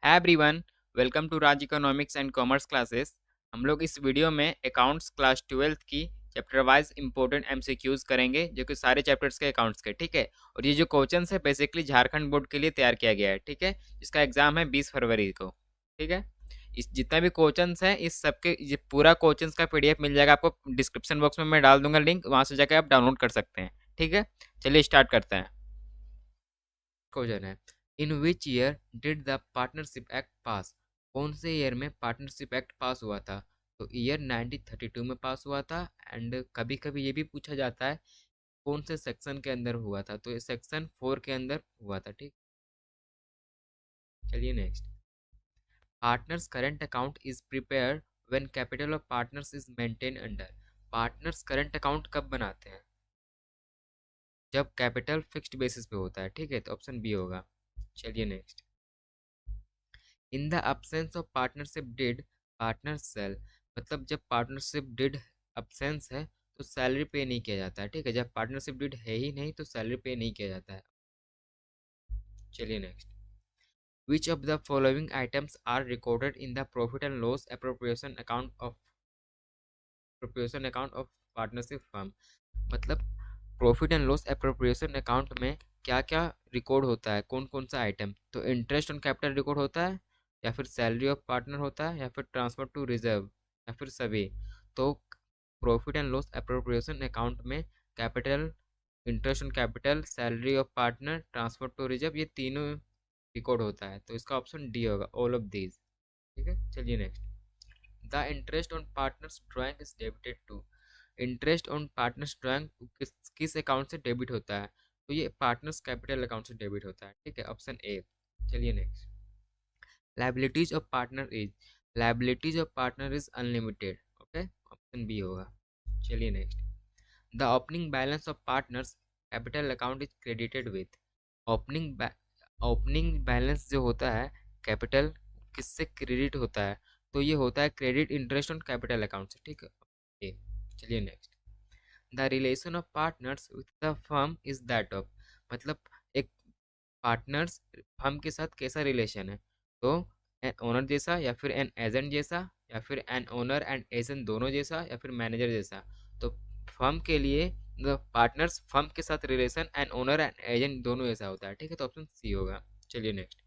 Hi everyone, welcome to Raj economics and commerce classes. हम लोग इस वीडियो में अकाउंट्स क्लास 12th की चैप्टर वाइज इंपॉर्टेंट एमसीक्यूज करेंगे, जो कि सारे चैप्टर्स के अकाउंट्स के, ठीक है। और ये जो क्वेश्चन है बेसिकली झारखंड बोर्ड के लिए तैयार किया गया है, ठीक है। इसका एग्जाम है 20 फरवरी को, ठीक है। इस जितना भी क्वेश्चंस हैं इस सबके ये पूरा क्वेश्चंस का पीडीएफ मिल जाएगा आपको डिस्क्रिप्शन बॉक्स में, मैं डाल दूंगा लिंक, वहां से जाकर आप डाउनलोड कर सकते हैं, ठीक है। चलिए स्टार्ट करते हैं। क्वेश्चन है, in which year did the partnership act pass. कौन से ईयर में पार्टनरशिप एक्ट पास हुआ था? तो ईयर 1932 में पास हुआ था। एंड कभी कभी ये भी पूछा जाता है कौन से सेक्शन के अंदर हुआ था, तो ये सेक्शन 4 के अंदर हुआ था, ठीक। चलिए next. Partners current account is prepare when capital of partners is maintain under. Partners current account कब बनाते हैं? जब कैपिटल फिक्स्ड बेसिस पे होता है, ठीक है, तो ऑप्शन बी होगा। चलिए next. In the absence of partnership deed partner sell. मतलब जब पार्टनरशिप डिड absence है तो सैलरी पे नहीं किया जाता है, ठीक है। जब पार्टनरशिप डिड है ही नहीं तो सैलरी पे नहीं किया जाता है। चलिए next. Which of the following items are recorded in the profit and loss appropriation account of partnership firm. मतलब profit and loss appropriation account में क्या क्या रिकॉर्ड होता है, कौन कौन सा आइटम? तो इंटरेस्ट ऑन कैपिटल रिकॉर्ड होता है, या फिर सैलरी ऑफ पार्टनर होता है, या फिर ट्रांसफर टू रिजर्व, या फिर सभी। तो profit and loss appropriation account में capital, interest on capital, salary of partner, transfer to reserve, ये तीनों रिकॉर्ड होता है, तो इसका ऑप्शन डी होगा, ऑल ऑफ दीज, ठीक है। चलिए next. The interest on partner's drawing is debited to. Interest on partner's drawing किस अकाउंट से डेबिट होता है? तो ये पार्टनर्स कैपिटल अकाउंट से डेबिट होता है, ठीक है, ऑप्शन ए। चलिए next. Liabilities of partner is, liabilities of partner is unlimited, okay, option B होगा। चलिए next. The opening balance of partners capital account is credited with. Opening opening balance जो होता है कैपिटल, किससे क्रेडिट होता है? तो ये होता है credit interest on capital account से, ठीक है, ए। चलिए next. The relation of partners with the firm is that of. मतलब एक पार्टनर्स फर्म के साथ कैसा रिलेशन है? तो एन ओनर जैसा, या फिर एन एजेंट जैसा, या फिर एन ओनर एंड एजेंट दोनों जैसा, या फिर मैनेजर जैसा। तो फर्म के लिए पार्टनर्स फर्म के साथ relation an owner and agent दोनों जैसा होता है, ठीक है, तो ऑप्शन सी होगा। चलिए next.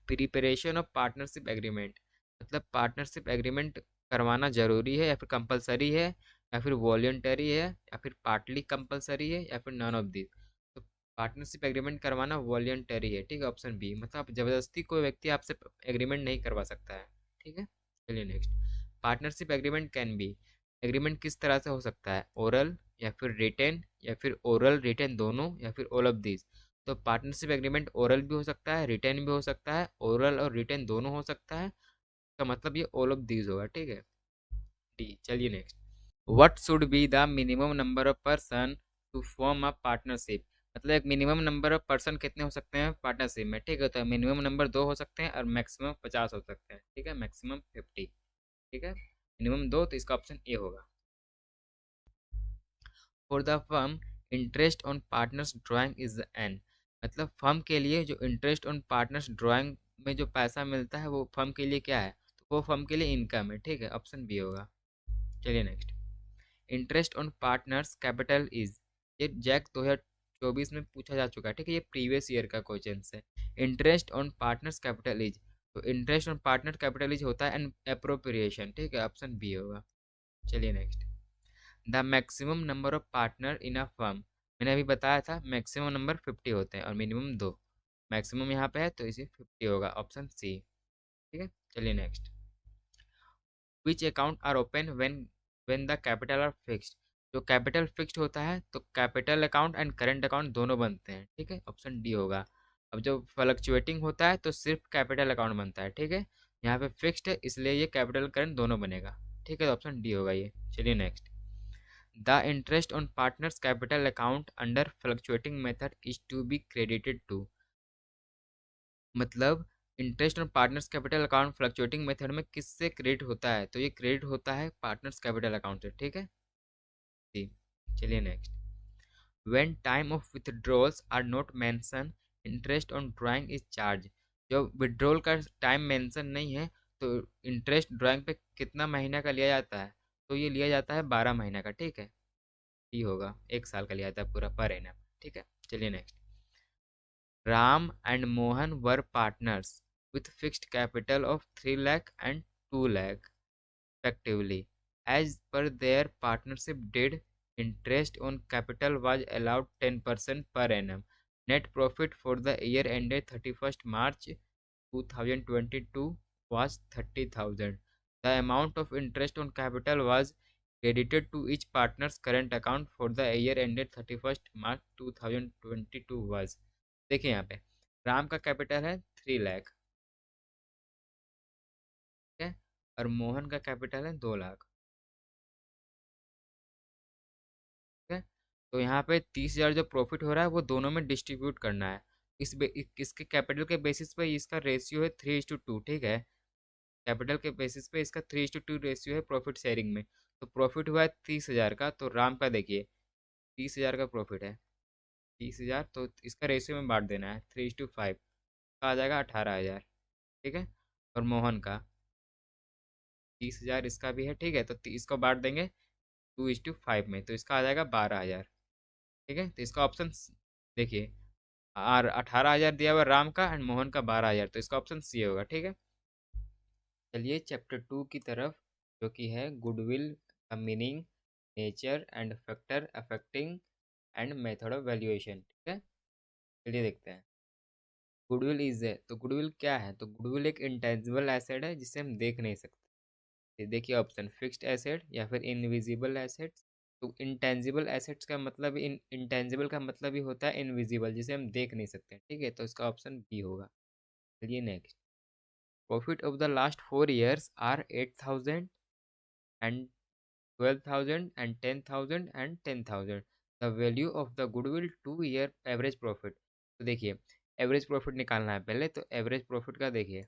Preparation of partnership agreement. मतलब पार्टनरशिप एग्रीमेंट करवाना जरूरी है या फिर कंपलसरी है, या फिर वॉलंटरी है, या फिर पार्टली कंपलसरी है, या फिर नन ऑफ दिस। तो पार्टनरशिप एग्रीमेंट करवाना वॉलंटरी है, ठीक है, ऑप्शन बी। मतलब आप जबरदस्ती कोई व्यक्ति आपसे एग्रीमेंट नहीं करवा सकता है, ठीक है। चलिए next. Partnership agreement can be. Agreement किस तरह से हो सकता है? ओरल, या फिर रिटेन, या फिर ओरल रिटेन दोनों, या फिर ऑल ऑफ दिस। तो पार्टनरशिप एग्रीमेंट ओरल भी हो सकता है, रिटेन भी हो सकता है, ओरल और रिटेन दोनों हो सकता है, का मतलब ये ऑल ऑफ दीज होगा, ठीक है, डी। चलिए next. What should be the minimum number of person to form a partnership. मतलब एक मिनिमम नंबर ऑफ पर्सन कितने हो सकते हैं पार्टनरशिप में, ठीक है। तो मिनिमम नंबर 2 हो सकते हैं और मैक्सिमम 50 हो सकते हैं, ठीक है, मैक्सिमम 50, ठीक है। मिनिमम 2, तो इसका ऑप्शन ए होगा। For the firm interest on partner's drawing is an. मतलब फर्म के लिए जो इंटरेस्ट ऑन पार्टनर्स ड्राइंग में जो पैसा मिलता है वो फर्म के लिए क्या है? तो वो फर्म के लिए इनकम है, ठीक है, ऑप्शन बी होगा। चलिए next. Interest on partner's capital is, ये जैक 2024 में पूछा जा चुका है, ठीक है, ये प्रीवियस ईयर का क्वेश्चन है। Interest on partner's capital is, तो interest on partner capital is होता है एन अप्रोप्रिएशन, ठीक है, ऑप्शन बी होगा। चलिए next. The maximum number of partner in a firm. मैंने अभी बताया था मैक्सिमम नंबर 50 होते हैं और मिनिमम 2। मैक्सिमम यहाँ पे है तो इसे 50 होगा, ऑप्शन सी, ठीक है। चलिए next. Which account are open when the capital are fixed. जो कैपिटल फिक्स्ड होता है तो capital account and current account दोनों बनते हैं, ठीक है, ऑप्शन डी होगा। अब जो फ्लक्चुएटिंग होता है तो सिर्फ कैपिटल अकाउंट बनता है, ठीक है। यहाँ पे फिक्स्ड है इसलिए ये कैपिटल करेंट दोनों बनेगा, ठीक है, तो ऑप्शन डी होगा ये। चलिए next. The interest on partner's capital account under fluctuating method is to be credited to. मतलब interest on partner's capital account fluctuating method में किससे क्रेडिट होता है? तो ये क्रेडिट होता है पार्टनर्स कैपिटल अकाउंट से, ठीक है, जी। चलिए next. When time of withdrawals are not mention interest on drawing is charge. जब विड्रॉल का टाइम मेंशन नहीं है तो इंटरेस्ट ड्राइंग पे कितना महीना का लिया जाता है, तो ये लिया जाता है 12 महीना का, ठीक है। ये होगा 1 साल का लिया जाता है पूरा पर एनम, ठीक है। चलिए next. Ram and Mohan were partners with fixed capital of 3 lakh and 2 lakh respectively. As per their partnership deed, interest on capital was allowed 10% per annum. Net profit for the year ended 31st March 2022 was 30,000. The amount of interest on capital was credited to each partner's current account for the year ended 31st March 2022 was। देखिए यहाँ पे राम का capital है 3 लाख, ठीक है, और मोहन का capital है 2 लाख, ठीक है। तो यहाँ पे 30,000 जो प्रॉफिट हो रहा है वो दोनों में डिस्ट्रीब्यूट करना है। इसके कैपिटल के बेसिस पे इसका रेशियो है 3:2, ठीक है। कैपिटल के बेसिस पे इसका 3:2 रेशियो है प्रॉफिट शेयरिंग में। तो प्रॉफिट हुआ है 30,000 का, तो राम का देखिए 30,000 का प्रॉफिट है, 30,000, तो इसका रेशियो में बांट देना है 3:5, का आ जाएगा 18,000, ठीक है। और मोहन का 30,000 इसका भी है, ठीक है, तो इसको बांट देंगे 2:5 में, तो इसका आ जाएगा 12,000, ठीक है। तो इसका ऑप्शन देखिए, और 18,000 दिया हुआ राम का एंड मोहन का 12,000, तो इसका ऑप्शन सी होगा, ठीक है। चलिए चैप्टर 2 की तरफ, जो कि है गुडविल का meaning, nature and factor affecting and method of valuation, ठीक है। चलिए देखते हैं। गुडविल इज है, तो गुडविल क्या है, तो गुडविल एक इंटेंजिबल एसेट है जिसे हम देख नहीं सकते। देखिए ऑप्शन फिक्स्ड एसेट या फिर इनविजिबल एसेट्स। तो इंटेंजिबल एसेट्स का मतलब इंटेंजिबल का मतलब ही होता है इनविजिबल, जिसे हम देख नहीं सकते, ठीक है। तो इसका ऑप्शन बी होगा। चलिए next. Profit of the last 4 years are 8,000 and 12,000 and 10,000 and 10,000। The value of the goodwill 2 year average profit. तो देखिए एवरेज प्रॉफिट निकालना है पहले, तो एवरेज प्रॉफिट का देखिए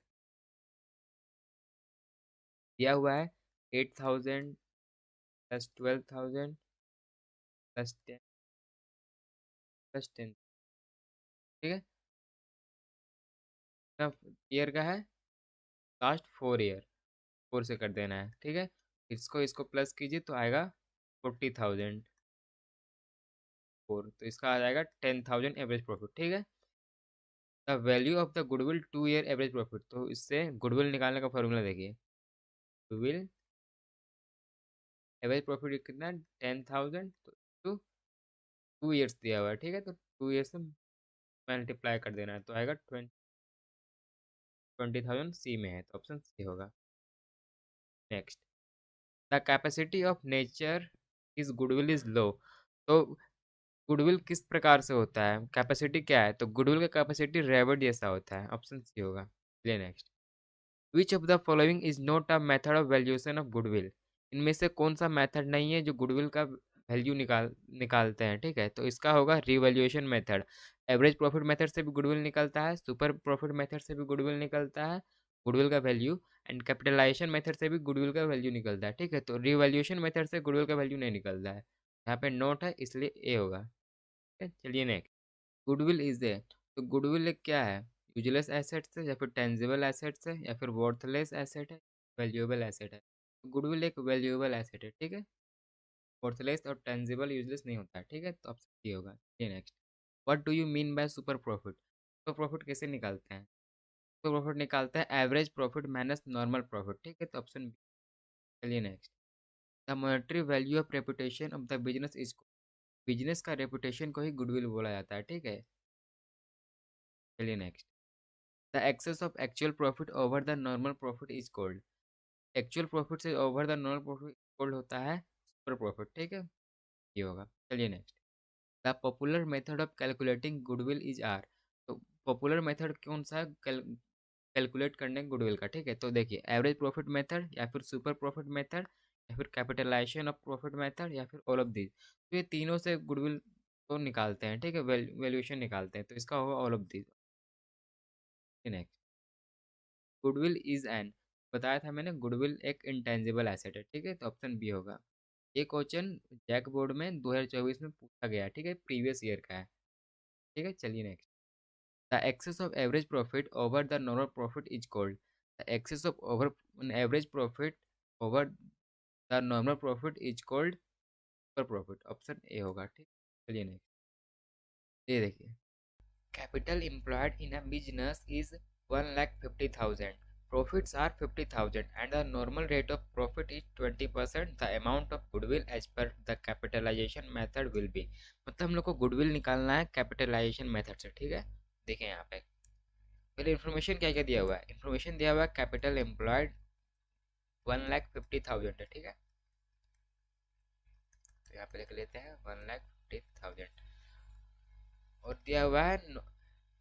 दिया हुआ है 8,000 प्लस 12,000 प्लस 10 प्लस 10, ठीक है। ईयर का है लास्ट 4 year, 4 से कर देना है, ठीक है। इसको इसको प्लस कीजिए तो आएगा 40,000, 4, तो इसका आ जाएगा 10,000 एवरेज प्रॉफिट, ठीक है। The value of the goodwill 2 year average profit, तो इससे गुडविल निकालने का फॉर्मूला देखिए। गुडविल एवरेज प्रॉफिट कितना है 10,000, तो 2 years दिया हुआ है, ठीक है। तो 2 years से मल्टीप्लाई कर देना है, तो आएगा 20,000 सी में है, तो ऑप्शन सी होगा। Next. The capacity of nature is goodwill is low. तो गुडविल किस प्रकार से होता है, कैपेसिटी क्या है, तो गुडविल का कैपेसिटी रेवट जैसा होता है, ऑप्शन सी होगा। चलिए next. Which of the following is not a method of valuation of goodwill. इनमें से कौन सा मेथड नहीं है जो गुडविल का वैल्यू निकालते हैं, ठीक है। तो इसका होगा revaluation method. Average profit method से भी गुडविल निकलता है, सुपर प्रॉफिट मेथड से भी गुडविल निकलता है, गुडविल का वैल्यू, एंड कैपिटलाइजेशन मेथड से भी गुडविल का वैल्यू निकलता है, ठीक है। तो रिवैल्यूएशन मेथड से गुडविल का वैल्यू नहीं निकलता है, यहाँ पे नोट है इसलिए ए होगा, ठीक है। चलिए नेक्स्ट। गुडविल इज ए, तो गुडविल एक क्या है, यूजलेस एसेट्स है या फिर टेंजिबल एसेट्स है या फिर वर्थलेस एसेट है, वैल्यूएबल एसेट है। गुडविल एक वैल्यूएबल एसेट है, ठीक है। वर्थलेस और टेंजिबल यूजलेस नहीं होता है, ठीक है। तो ऑप्शन डी होगा। चलिए next. What do you mean by super profit. Super profit कैसे निकालते हैं, सुपर प्रॉफिट निकालते हैं average profit minus normal profit, ठीक है। तो ऑप्शन बी। चलिए next. The monetary value of reputation of the business is, business का रेपुटेशन को ही गुडविल बोला जाता है, ठीक है। चलिए next. The excess of actual profit over the normal profit is called, actual profit से over the normal profit called होता है सुपर प्रॉफिट, ठीक है। ये होगा। चलिए next. The popular method of calculating goodwill is are. तो पॉपुलर मेथड कौन सा है कैलकुलेट करने गुडविल का, ठीक है। तो देखिए एवरेज प्रॉफिट मेथड या फिर सुपर प्रॉफिट मेथड या फिर कैपिटलाइजेशन ऑफ प्रॉफिट मेथड या फिर ऑल ऑफ दिस। तो ये तीनों से गुडविल को निकालते हैं, ठीक है, वैल्यूएशन निकालते हैं, तो इसका होगा all of this. Next. Goodwill is an, बताया था मैंने गुडविल एक इंटेंजिबल एसेट है, ठीक है। तो ऑप्शन बी होगा। ये क्वेश्चन जैक बोर्ड में 2024 में पूछा गया, ठीक है, प्रीवियस ईयर का है, ठीक है। चलिए next. The excess of average profit over the normal profit is called, the excess of over average profit over the normal profit is called super profit. Option A होगा। ठीक, चलिए नेक्स्ट ये देखिए, capital employed in a business is 1,50,000, profits are 50,000 and the normal rate of profit is 20%, the amount of goodwill as per the capitalization method will be। मतलब हम लोग को goodwill निकालना है कैपिटलाइजेशन मेथड से। ठीक है, देखें यहाँ पे पहले इन्फॉर्मेशन क्या क्या दिया हुआ है। इन्फॉर्मेशन दिया हुआ है कैपिटल एम्प्लॉयड 1,50,000 है। ठीक है, तो यहाँ पे लिख लेते हैं 1,50,000 और दिया हुआ है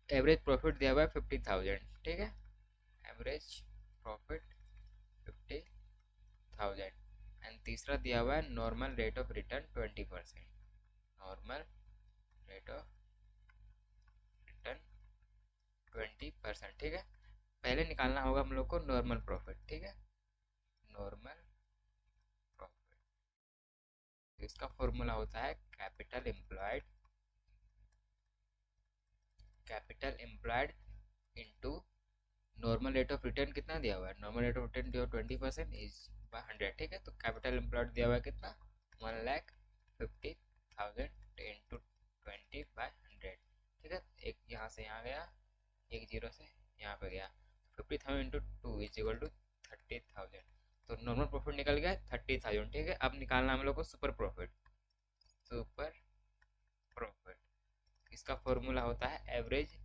एवरेज प्रॉफिट दिया हुआ है 50,000। ठीक है, एवरेज प्रॉफिट 50,000 एंड तीसरा दिया हुआ है normal rate of return 20%, normal rate of return 20%। ठीक है, पहले निकालना होगा हम लोग को नॉर्मल प्रॉफिट। ठीक है, नॉर्मल प्रॉफिट, तो इसका फॉर्मूला होता है capital employed into normal rate of return. कितना दिया हुआ है, नॉर्मल रेट ऑफ रिटर्न दिया 20% इज 100। ठीक है, तो कैपिटल एम्प्लॉयड दिया हुआ है कितना, 1,50,000 इंटू 20/100। ठीक है, एक यहाँ से यहाँ गया, एक जीरो से यहाँ पे गया, 50,000 इंटू 2 इज इक्वल टू 30,000। तो नॉर्मल प्रॉफिट निकल गया 30,000। ठीक है, अब निकालना हम लोग को सुपर प्रॉफिट। सुपर प्रॉफिट इसका फॉर्मूला होता है average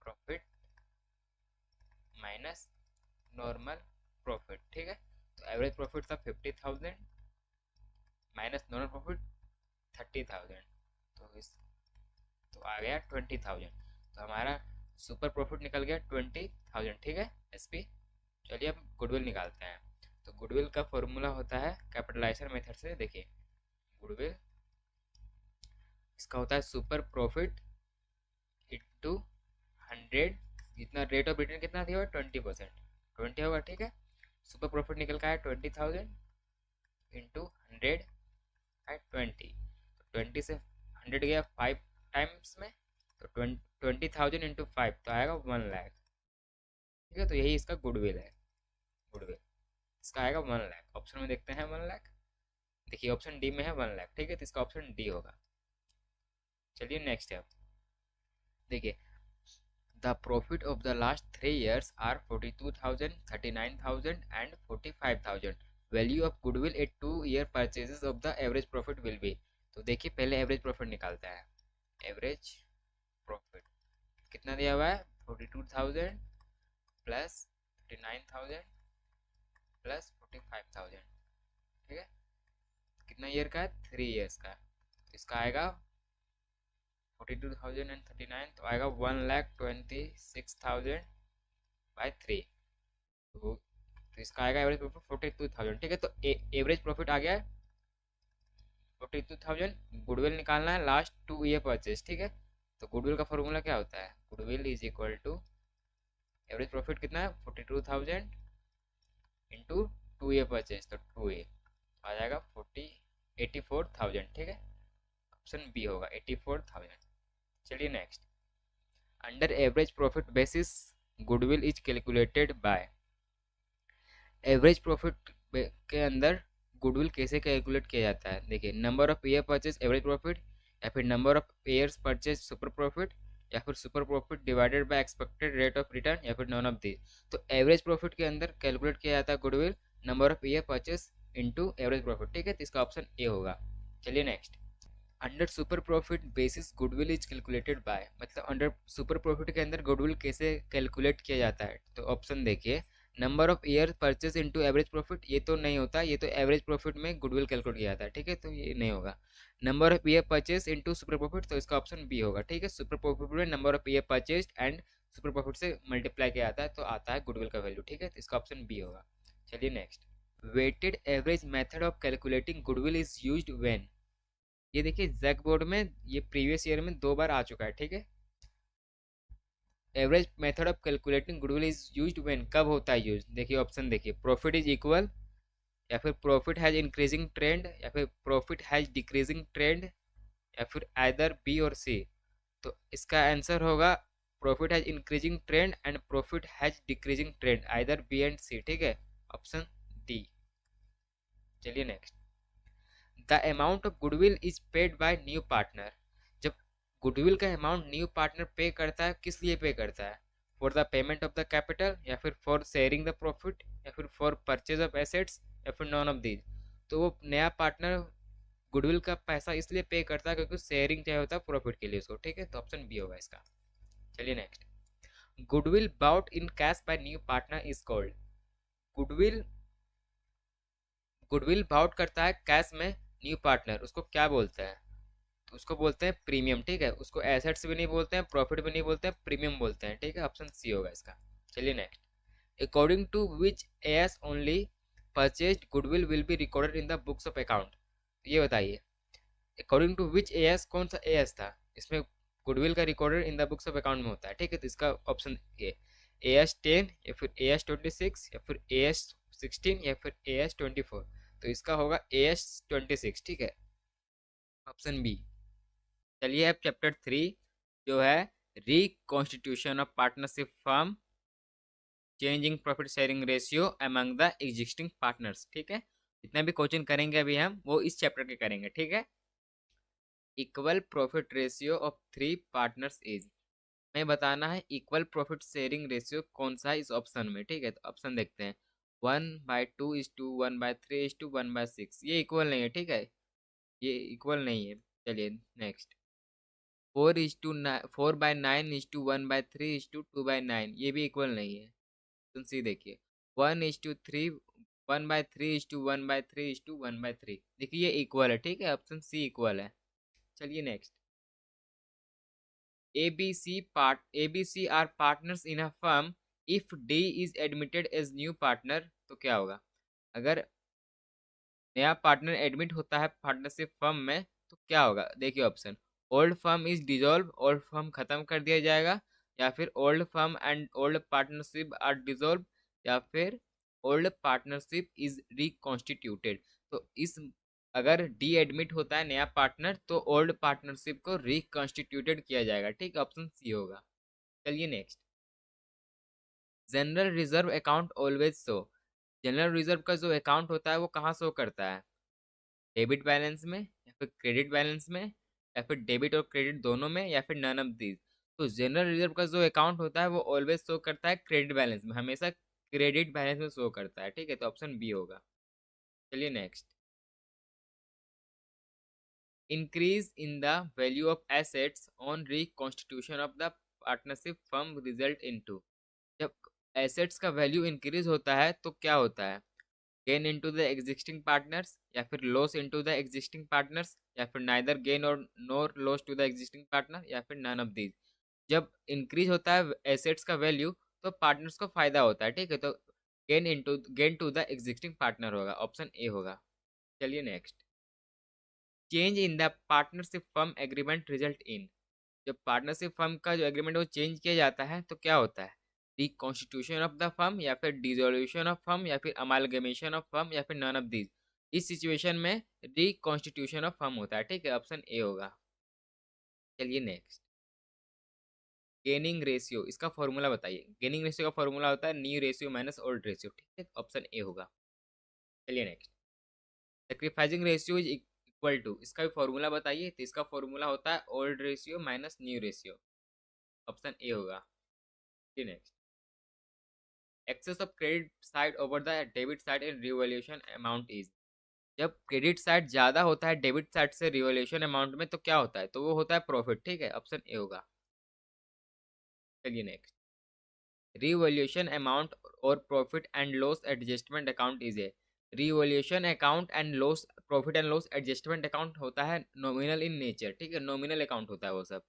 profit minus normal profit. ठीक है, तो एवरेज प्रॉफिट था 50,000 माइनस नॉर्मल प्रॉफिट 30,000, तो आ गया 20,000। तो हमारा सुपर प्रॉफिट निकल गया 20,000। ठीक है एसपी। चलिए अब गुडविल निकालते हैं। तो गुडविल का फॉर्मूला होता है कैपिटलाइजेशन मेथड से। देखिए गुडविल इसका होता है सुपर प्रॉफिट इंटू 100, जितना रेट ऑफ रिटर्न कितना दिया हुआ 20%, 20 होगा। ठीक है, सुपर प्रॉफिट निकल का है 20,000 इंटू 100 है 20, तो 20 से 100 गया 5 टाइम्स में, तो 20,000 इंटू 5 तो आएगा 1 लाख। ठीक है, तो यही इसका गुडविल है। गुडविल इसका आएगा 1 लाख। ऑप्शन में देखते हैं 1 लाख, देखिए ऑप्शन डी में है 1 लाख। ठीक है, तो इसका ऑप्शन डी होगा। चलिए नेक्स्ट है, देखिए the profit of the last 3 years are 42,000, 39,000 and 45,000। Value of goodwill at 2 year purchases of the average profit will be. तो देखिए पहले एवरेज प्रॉफिट निकालता है। एवरेज प्रॉफिट कितना दिया हुआ है, 42,000 प्लस 39,000 प्लस 45,000। ठीक है, कितना ईयर का है, 3 years का। तो इसका आएगा 42,000 एंड 39, तो आएगा 1,26,000 बाई 3। तो इसका आएगा एवरेज प्रॉफिट 42,000। ठीक है, तो एवरेज प्रॉफिट आ गया 42,000। गुडविल निकालना है लास्ट 2 year परचेज। ठीक है, तो गुडविल का फॉर्मूला क्या होता है, goodwill is equal to average profit कितना है 42,000 इंटू 2 year परचेज, तो 2 year आ जाएगा 84,000। ठीक है, ऑप्शन बी होगा 84,000। चलिए next, under average profit basis goodwill is calculated by. Average profit के अंदर गुडविल कैसे कैलकुलेट किया जाता है। देखिए number of year purchase average profit, या फिर number of years purchase super profit, या फिर super profit divided by expected rate of return, या फिर नॉन ऑफ दिस। तो एवरेज प्रॉफिट के अंदर कैलकुलेट किया जाता है goodwill number of year purchase into average profit. ठीक है, तो इसका ऑप्शन ए होगा। चलिए next, under super profit basis goodwill is calculated by. मतलब अंडर सुपर प्रॉफिट के अंदर गुडविल कैसे कैलकुलेट किया जाता है। तो ऑप्शन देखिए, number of year purchase into average profit, ये तो नहीं होता, ये तो एवरेज प्रॉफिट में गुडविल कैलकुलेट किया जाता है। ठीक है, तो ये नहीं होगा। Number of year purchase into super profit, तो इसका ऑप्शन बी होगा। ठीक है, सुपर प्रॉफिट में number of year purchase and super profit से मल्टीप्लाई किया जाता है, तो आता है गुडविल का वैल्यू। ठीक है, तो इसका ऑप्शन बी होगा। चलिए next, weighted average method of calculating goodwill is used when. ये देखिए जैक बोर्ड में ये प्रीवियस ईयर में 2 बार आ चुका है। ठीक है, average method of calculating goodwill is used when, कब होता है यूज। देखिए ऑप्शन देखिए, प्रॉफिट इज इक्वल, या फिर प्रॉफिट हैज इंक्रीजिंग ट्रेंड, या फिर प्रॉफिट हैज डिक्रीजिंग ट्रेंड, या फिर आइदर बी और सी। तो इसका आंसर होगा profit has increasing trend and profit has decreasing trend, either B and C, ठीक है, ऑप्शन डी। चलिए next, the amount of goodwill is paid by new partner. जब गुडविल का अमाउंट न्यू पार्टनर पे करता है, किस लिए पे करता है? For the payment of the capital, या फिर फॉर शेयरिंग द प्रॉफिट, या फिर फॉर परचेज ऑफ एसेट्स, या फिर नॉन ऑफ दीज। तो वो नया पार्टनर गुडविल का पैसा इसलिए पे करता है क्योंकि शेयरिंग चाहिए होता है प्रॉफिट के लिए उसको, ठीक है, तो ऑप्शन बी होगा इसका। चलिए next, goodwill bought in cash by new partner is called. Goodwill goodwill bought करता है कैश में न्यू पार्टनर, उसको क्या बोलते हैं? तो उसको बोलते हैं प्रीमियम, ठीक है, उसको एसेट्स भी नहीं बोलते हैं, प्रॉफिट भी नहीं बोलते हैं, प्रीमियम बोलते हैं, ठीक है, ऑप्शन सी होगा इसका। चलिए next, according to which AS only purchased goodwill will be recorded in the books of account. ये बताइए, अकॉर्डिंग टू विच एएस, कौन सा एएस था इसमें गुडविल का recorded in the books of account में होता है, ठीक है, तो इसका ऑप्शन ए, AS10, या फिर AS26, या फिर AS16, या फिर AS24। तो इसका होगा AS26, ठीक है, ऑप्शन बी। चलिए अब चैप्टर 3 जो है reconstitution of partnership firm, changing profit sharing ratio among the existing partners, ठीक है, जितना भी कोचिंग करेंगे अभी हम वो इस चैप्टर के करेंगे, ठीक है। Equal profit ratio of 3 partners is, हमें बताना है इक्वल प्रॉफिट शेयरिंग रेशियो कौन सा है इस ऑप्शन में, ठीक है, तो ऑप्शन देखते हैं, 1/2:1/3:1/6, ये इक्वल नहीं है, ठीक है, ये इक्वल नहीं है। चलिए नेक्स्ट, 4/9:1/3:2/9, ये भी इक्वल नहीं है। ऑप्शन सी देखिए, 1:3, 1/3:1/3:1/3, देखिए ये इक्वल है, ठीक है, ऑप्शन सी इक्वल है। चलिए next, ABC are partners in a firm if D is admitted as new partner, तो क्या होगा? अगर नया पार्टनर एडमिट होता है पार्टनरशिप फर्म में तो क्या होगा? देखिए option, old firm is dissolve, old firm खत्म कर दिया जाएगा, या फिर old firm and old partnership are dissolve, या फिर ओल्ड पार्टनरशिप इज रिकॉन्स्टिट्यूटेड। तो इस अगर डी एडमिट होता है नया पार्टनर तो ओल्ड पार्टनरशिप को रिकॉन्स्टिट्यूटेड किया जाएगा, ठीक है, ऑप्शन सी होगा। चलिए next, general reserve account always show, general reserve का जो अकाउंट होता है वो कहाँ शो करता है? डेबिट बैलेंस में, या फिर क्रेडिट बैलेंस में, या फिर डेबिट और क्रेडिट दोनों में, या फिर नन ऑफ दीज। तो जनरल रिजर्व का जो अकाउंट होता है वो ऑलवेज शो करता है क्रेडिट बैलेंस में, हमेशा क्रेडिट बैलेंस में शो करता है, ठीक है, तो ऑप्शन बी होगा। चलिए next, increase in the value of assets on reconstitution of the partnership firm result into, जब एसेट्स का वैल्यू इंक्रीज होता है तो क्या होता है? Gain into the existing partners, या फिर loss into the existing partners, या फिर नाइदर गेन और nor loss to the existing partner, या फिर नन ऑफ दीज। जब इंक्रीज होता है एसेट्स का वैल्यू तो पार्टनर्स को फायदा होता है, ठीक है, तो gain to the existing partner होगा, ऑप्शन ए होगा। चलिए next, change in the partnership firm agreement result in, जब पार्टनरशिप फर्म का जो एग्रीमेंट है वो चेंज किया जाता है तो क्या होता है? रिकॉन्स्टिट्यूशन ऑफ द फर्म, या फिर डिसोल्यूशन ऑफ फर्म, या फिर अमालगमेशन ऑफ फर्म, या फिर नन ऑफ दीज। इस सिचुएशन में रिकॉन्स्टिट्यूशन ऑफ फर्म होता है, ठीक है, ऑप्शन ए होगा। चलिए नेक्स्ट, गेनिंग रेशियो, इसका फॉर्मूला बताइए। गेनिंग रेशियो का फॉर्मूला होता है new ratio minus old ratio, ठीक है, ऑप्शन ए होगा। चलिए next, sacrificing ratio is equal to, इसका भी फॉर्मूला बताइए। तो इसका फॉर्मूला होता है old ratio minus new ratio, option A होगा। Next, excess of credit side over the debit side in revolution amount is, जब क्रेडिट साइड ज़्यादा होता है डेबिट साइड से रिवॉल्यूशन अमाउंट में तो क्या होता है? तो वो होता है प्रॉफिट, ठीक है, ऑप्शन ए होगा। चलिए नेक्स्ट, रिवॉल्यूशन अमाउंट और profit and loss adjustment account is a, revolution account and loss profit and loss adjustment account होता है नॉमिनल इन नेचर, ठीक है, नॉमिनल अकाउंट होता है वो सब,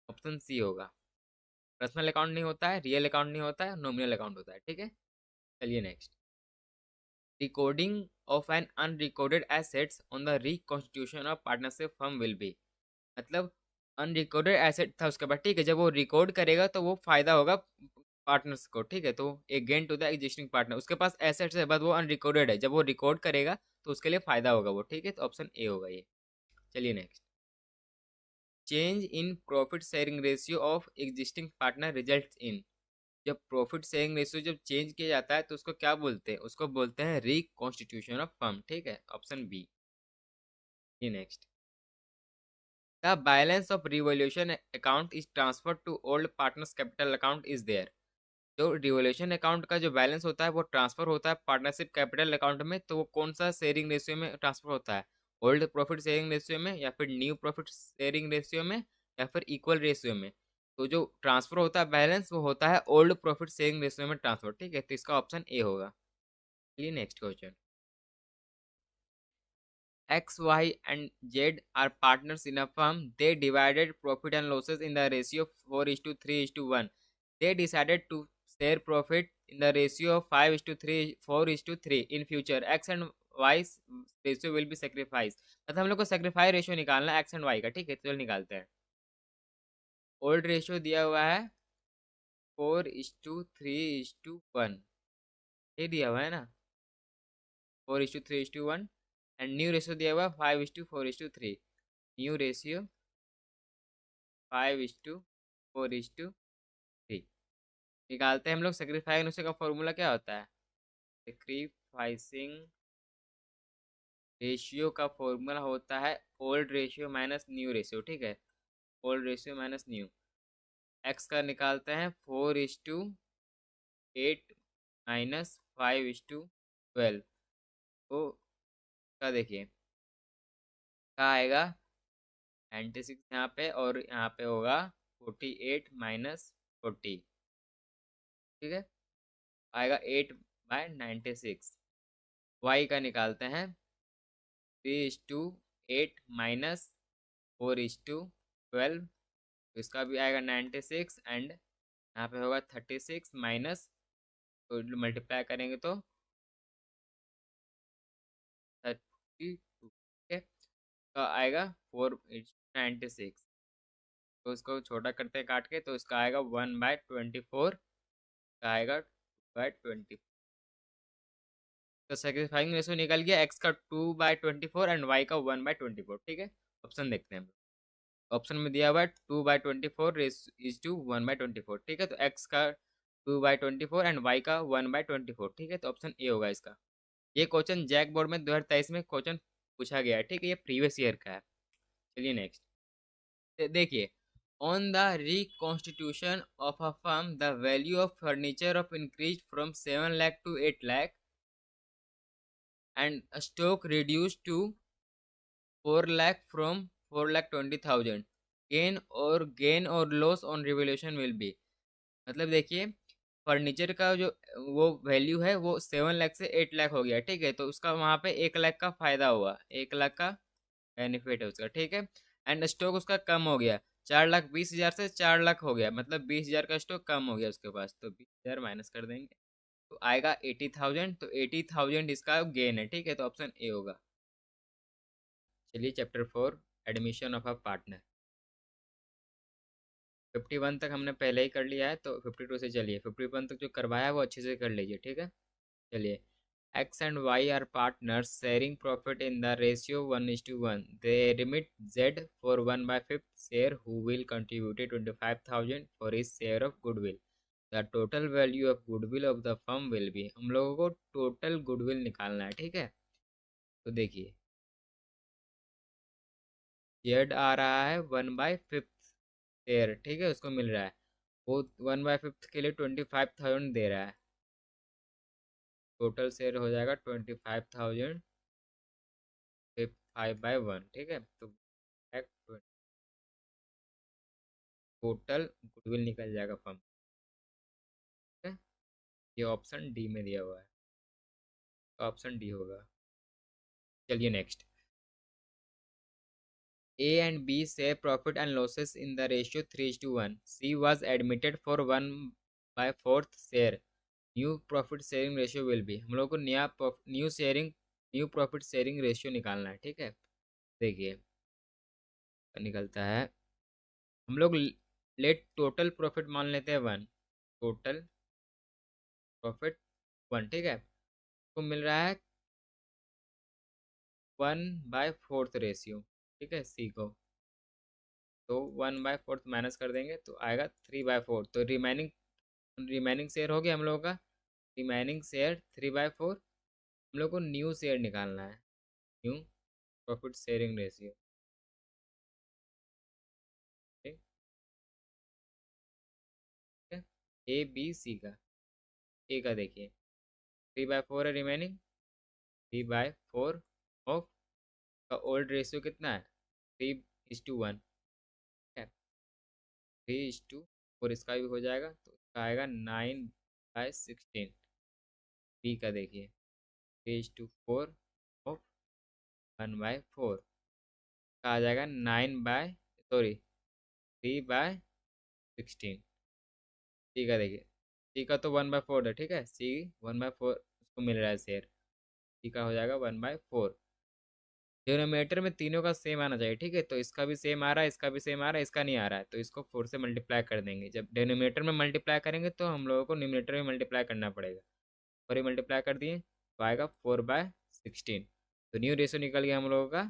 ऑप्शन सी होगा। पर्सनल अकाउंट नहीं होता है, रियल अकाउंट नहीं होता है, नॉमिनल अकाउंट होता है, ठीक है। चलिए next, recording of an unrecorded assets on the reconstitution of partnership firm will be, मतलब अनरिकॉर्डेड एसेट था उसके बाद, ठीक है, जब वो रिकॉर्ड करेगा तो वो फायदा होगा पार्टनर्स को, ठीक है, तो एक gain to the existing partner, उसके पास एसेट्स है बट वो अनरिकॉर्डेड है, जब वो रिकॉर्ड करेगा तो उसके लिए फायदा होगा वो, ठीक है, तो ऑप्शन ए होगा ये। चलिए next, change in profit sharing ratio of existing partner results in, जब प्रॉफिट शेयरिंग रेशियो जब चेंज किया जाता है तो उसको क्या बोलते हैं, उसको बोलते हैं रिकॉन्स्टिट्यूशन ऑफ फर्म। ठीक है, option B. Next, the balance of revaluation account is transfer to old partners capital account is there. जो रिवॉल्यूशन अकाउंट का जो बैलेंस होता है वो ट्रांसफर होता है पार्टनरशिप कैपिटल अकाउंट में, तो वो कौन सा शेयरिंग रेशियो में ट्रांसफर होता है, ओल्ड प्रॉफिट शेयरिंग रेशियो में या फिर न्यू प्रॉफिट शेयरिंग रेशियो में या फिर इक्वल रेशियो में। तो जो ट्रांसफर होता है बैलेंस वो होता है ओल्ड प्रॉफिट शेयरिंग रेशियो में ट्रांसफर। ठीक है, तो इसका ऑप्शन ए होगा। चलिए next question, X, Y, and Z are partners in a firm. They divided profit and losses in the ratio 4:3:1. They decided to share profit in the ratio of 5:3, 4:3. In future, X and Y's ratio will be sacrificed. मतलब हम लोग को sacrifice ratio निकालना है X and Y का। ठीक है, चलो निकालते हैं। ओल्ड रेशियो दिया हुआ है 4:3:1, ये दिया हुआ है ना, 4:3:1। एंड न्यू रेशियो दिया हुआ है 5:4:3। न्यू रेशियो 5:4:3 निकालते हैं हम लोग। सेक्रीफाइस रेशियो का फॉर्मूला क्या होता है, सेक्रीफाइसिंग रेशियो का फॉर्मूला होता है old ratio minus new ratio. ठीक है, old ratio minus new. X का निकालते हैं 4:8 माइनस 5:12। तो क्या देखिए क्या आएगा, 96 यहाँ पे और यहाँ पे होगा 48 माइनस 40। ठीक है, आएगा 8/96। वाई का निकालते हैं 3:8 माइनस 4:12। तो इसका भी आएगा 96 एंड यहाँ पे होगा 36 माइनस, तो मल्टीप्लाई करेंगे तो 32। ठीक है, तो आएगा 4:96। तो इसको छोटा करते हैं काट के, तो इसका आएगा 1/24 का आएगा 2/20। तो सेक्रीफाइंग रेशियो निकल गया एक्स का 2/24 एंड वाई का 1/24। ठीक है, ऑप्शन देखते हैं हम। ऑप्शन में दिया हुआ है 2/24 इज टू 1/24। ठीक है, तो एक्स का 2/24 एंड वाई का 1/24। ठीक है, तो ऑप्शन ए होगा इसका। ये क्वेश्चन जैक बोर्ड में 2023 में क्वेश्चन पूछा गया है। ठीक है, ये प्रीवियस ईयर का है। चलिए नेक्स्ट देखिए, on the reconstitution of a firm the value of furniture of increase from 7 lakh to 8 lakh and stock reduced to 4 lakh from 4,20,000. gain or loss on revaluation will be। मतलब देखिए, फर्नीचर का जो वो value है वो 7 लाख से 8 लाख हो गया। ठीक है, तो उसका वहाँ पे 1 लाख का फायदा हुआ, 1 लाख का बेनिफिट है उसका। ठीक है, एंड स्टॉक उसका कम हो गया, 4,20,000 से 4 लाख हो गया, मतलब 20,000 का स्टॉक कम हो गया उसके पास, तो 20,000 माइनस कर देंगे तो आएगा 80,000। तो 80,000 इसका गेन है। ठीक है, तो ऑप्शन ए होगा। चलिए chapter 4, admission of a partner. 51 तक हमने पहले ही कर लिया है, तो 52 से चलिए 51 तक जो करवाया है वो अच्छे से कर लीजिए। ठीक है, चलिए, X and Y are partners sharing profit in the ratio 1:1. They remit Z for 1/5 share who will contribute 25,000 for his share of goodwill. The total value of goodwill of the firm will be। हम लोगों को total goodwill निकालना है। ठीक है, तो देखिए Z आ रहा है 1/5 शेयर। ठीक है, उसको मिल रहा है, वो 1/5 के लिए 25,000 दे रहा है। टोटल शेयर हो जाएगा 25,000 5/1। ठीक है, तो टोटल गुडविल निकल जाएगा फर्म। ठीक है, ये ऑप्शन डी में दिया हुआ है, तो ऑप्शन डी होगा। चलिए next, A and B share profit and losses in the ratio 3:1. C was admitted for 1/4 share. New profit sharing ratio will B. हम लोग को न्यू प्रॉफिट शेयरिंग रेशियो निकालना है। ठीक है, देखिए निकलता है, हम लोग लेट टोटल प्रॉफिट मान लेते हैं 1। Total profit 1। ठीक है, तो मिल रहा है 1/4 रेशियो। ठीक है, सी को तो 1/4 माइनस कर देंगे तो आएगा 3/4। तो रिमेनिंग शेयर हो गया हम लोगों का। Remaining share 3/4। हम लोग को न्यू शेयर निकालना है। New profit sharing ratio. ठीक है। ए बी सी का, ए का देखिए 3/4 है रिमेनिंग। 3/4 ऑफ का ओल्ड रेशियो कितना है? 3:1। 3:4 इसका भी हो जाएगा तो इसका आएगा 9/16। बी का देखिए 3:4 ऑफ 1/4 का आ जाएगा 3/16। सी का देखिए, सी का तो 1/4 है, ठीक है। सी 1/4 उसको मिल रहा है शेयर। सी का हो जाएगा 1/4। डिनोमिनेटर में तीनों का सेम आना चाहिए, ठीक है। तो इसका भी सेम आ रहा है, इसका भी सेम आ रहा है, इसका नहीं आ रहा है, तो इसको 4 से मल्टीप्लाई कर देंगे। जब डिनोमिनेटर में मल्टीप्लाई करेंगे तो हम लोगों को न्यूमिनेटर में मल्टीप्लाई करना पड़ेगा। और ये मल्टीप्लाई कर दिए तो आएगा 4/16। तो न्यू रेशियो निकल गया हम लोगों का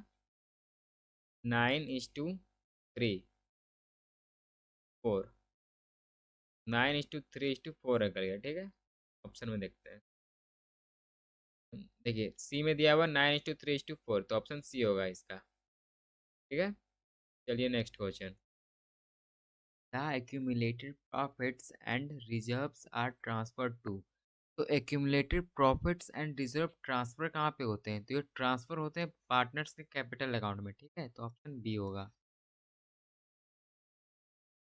9:3:4। 9:3:4 निकल गया, ठीक है। ऑप्शन में देखते हैं। देखिए सी में दिया हुआ 9:3:4, तो ऑप्शन सी होगा इसका, ठीक है। चलिए next question. The accumulated profits and reserves are transferred to। तो accumulated profits and reserve transfer कहाँ पे होते हैं? तो ये ट्रांसफर होते हैं पार्टनर्स के कैपिटल अकाउंट में, ठीक है। तो ऑप्शन बी होगा।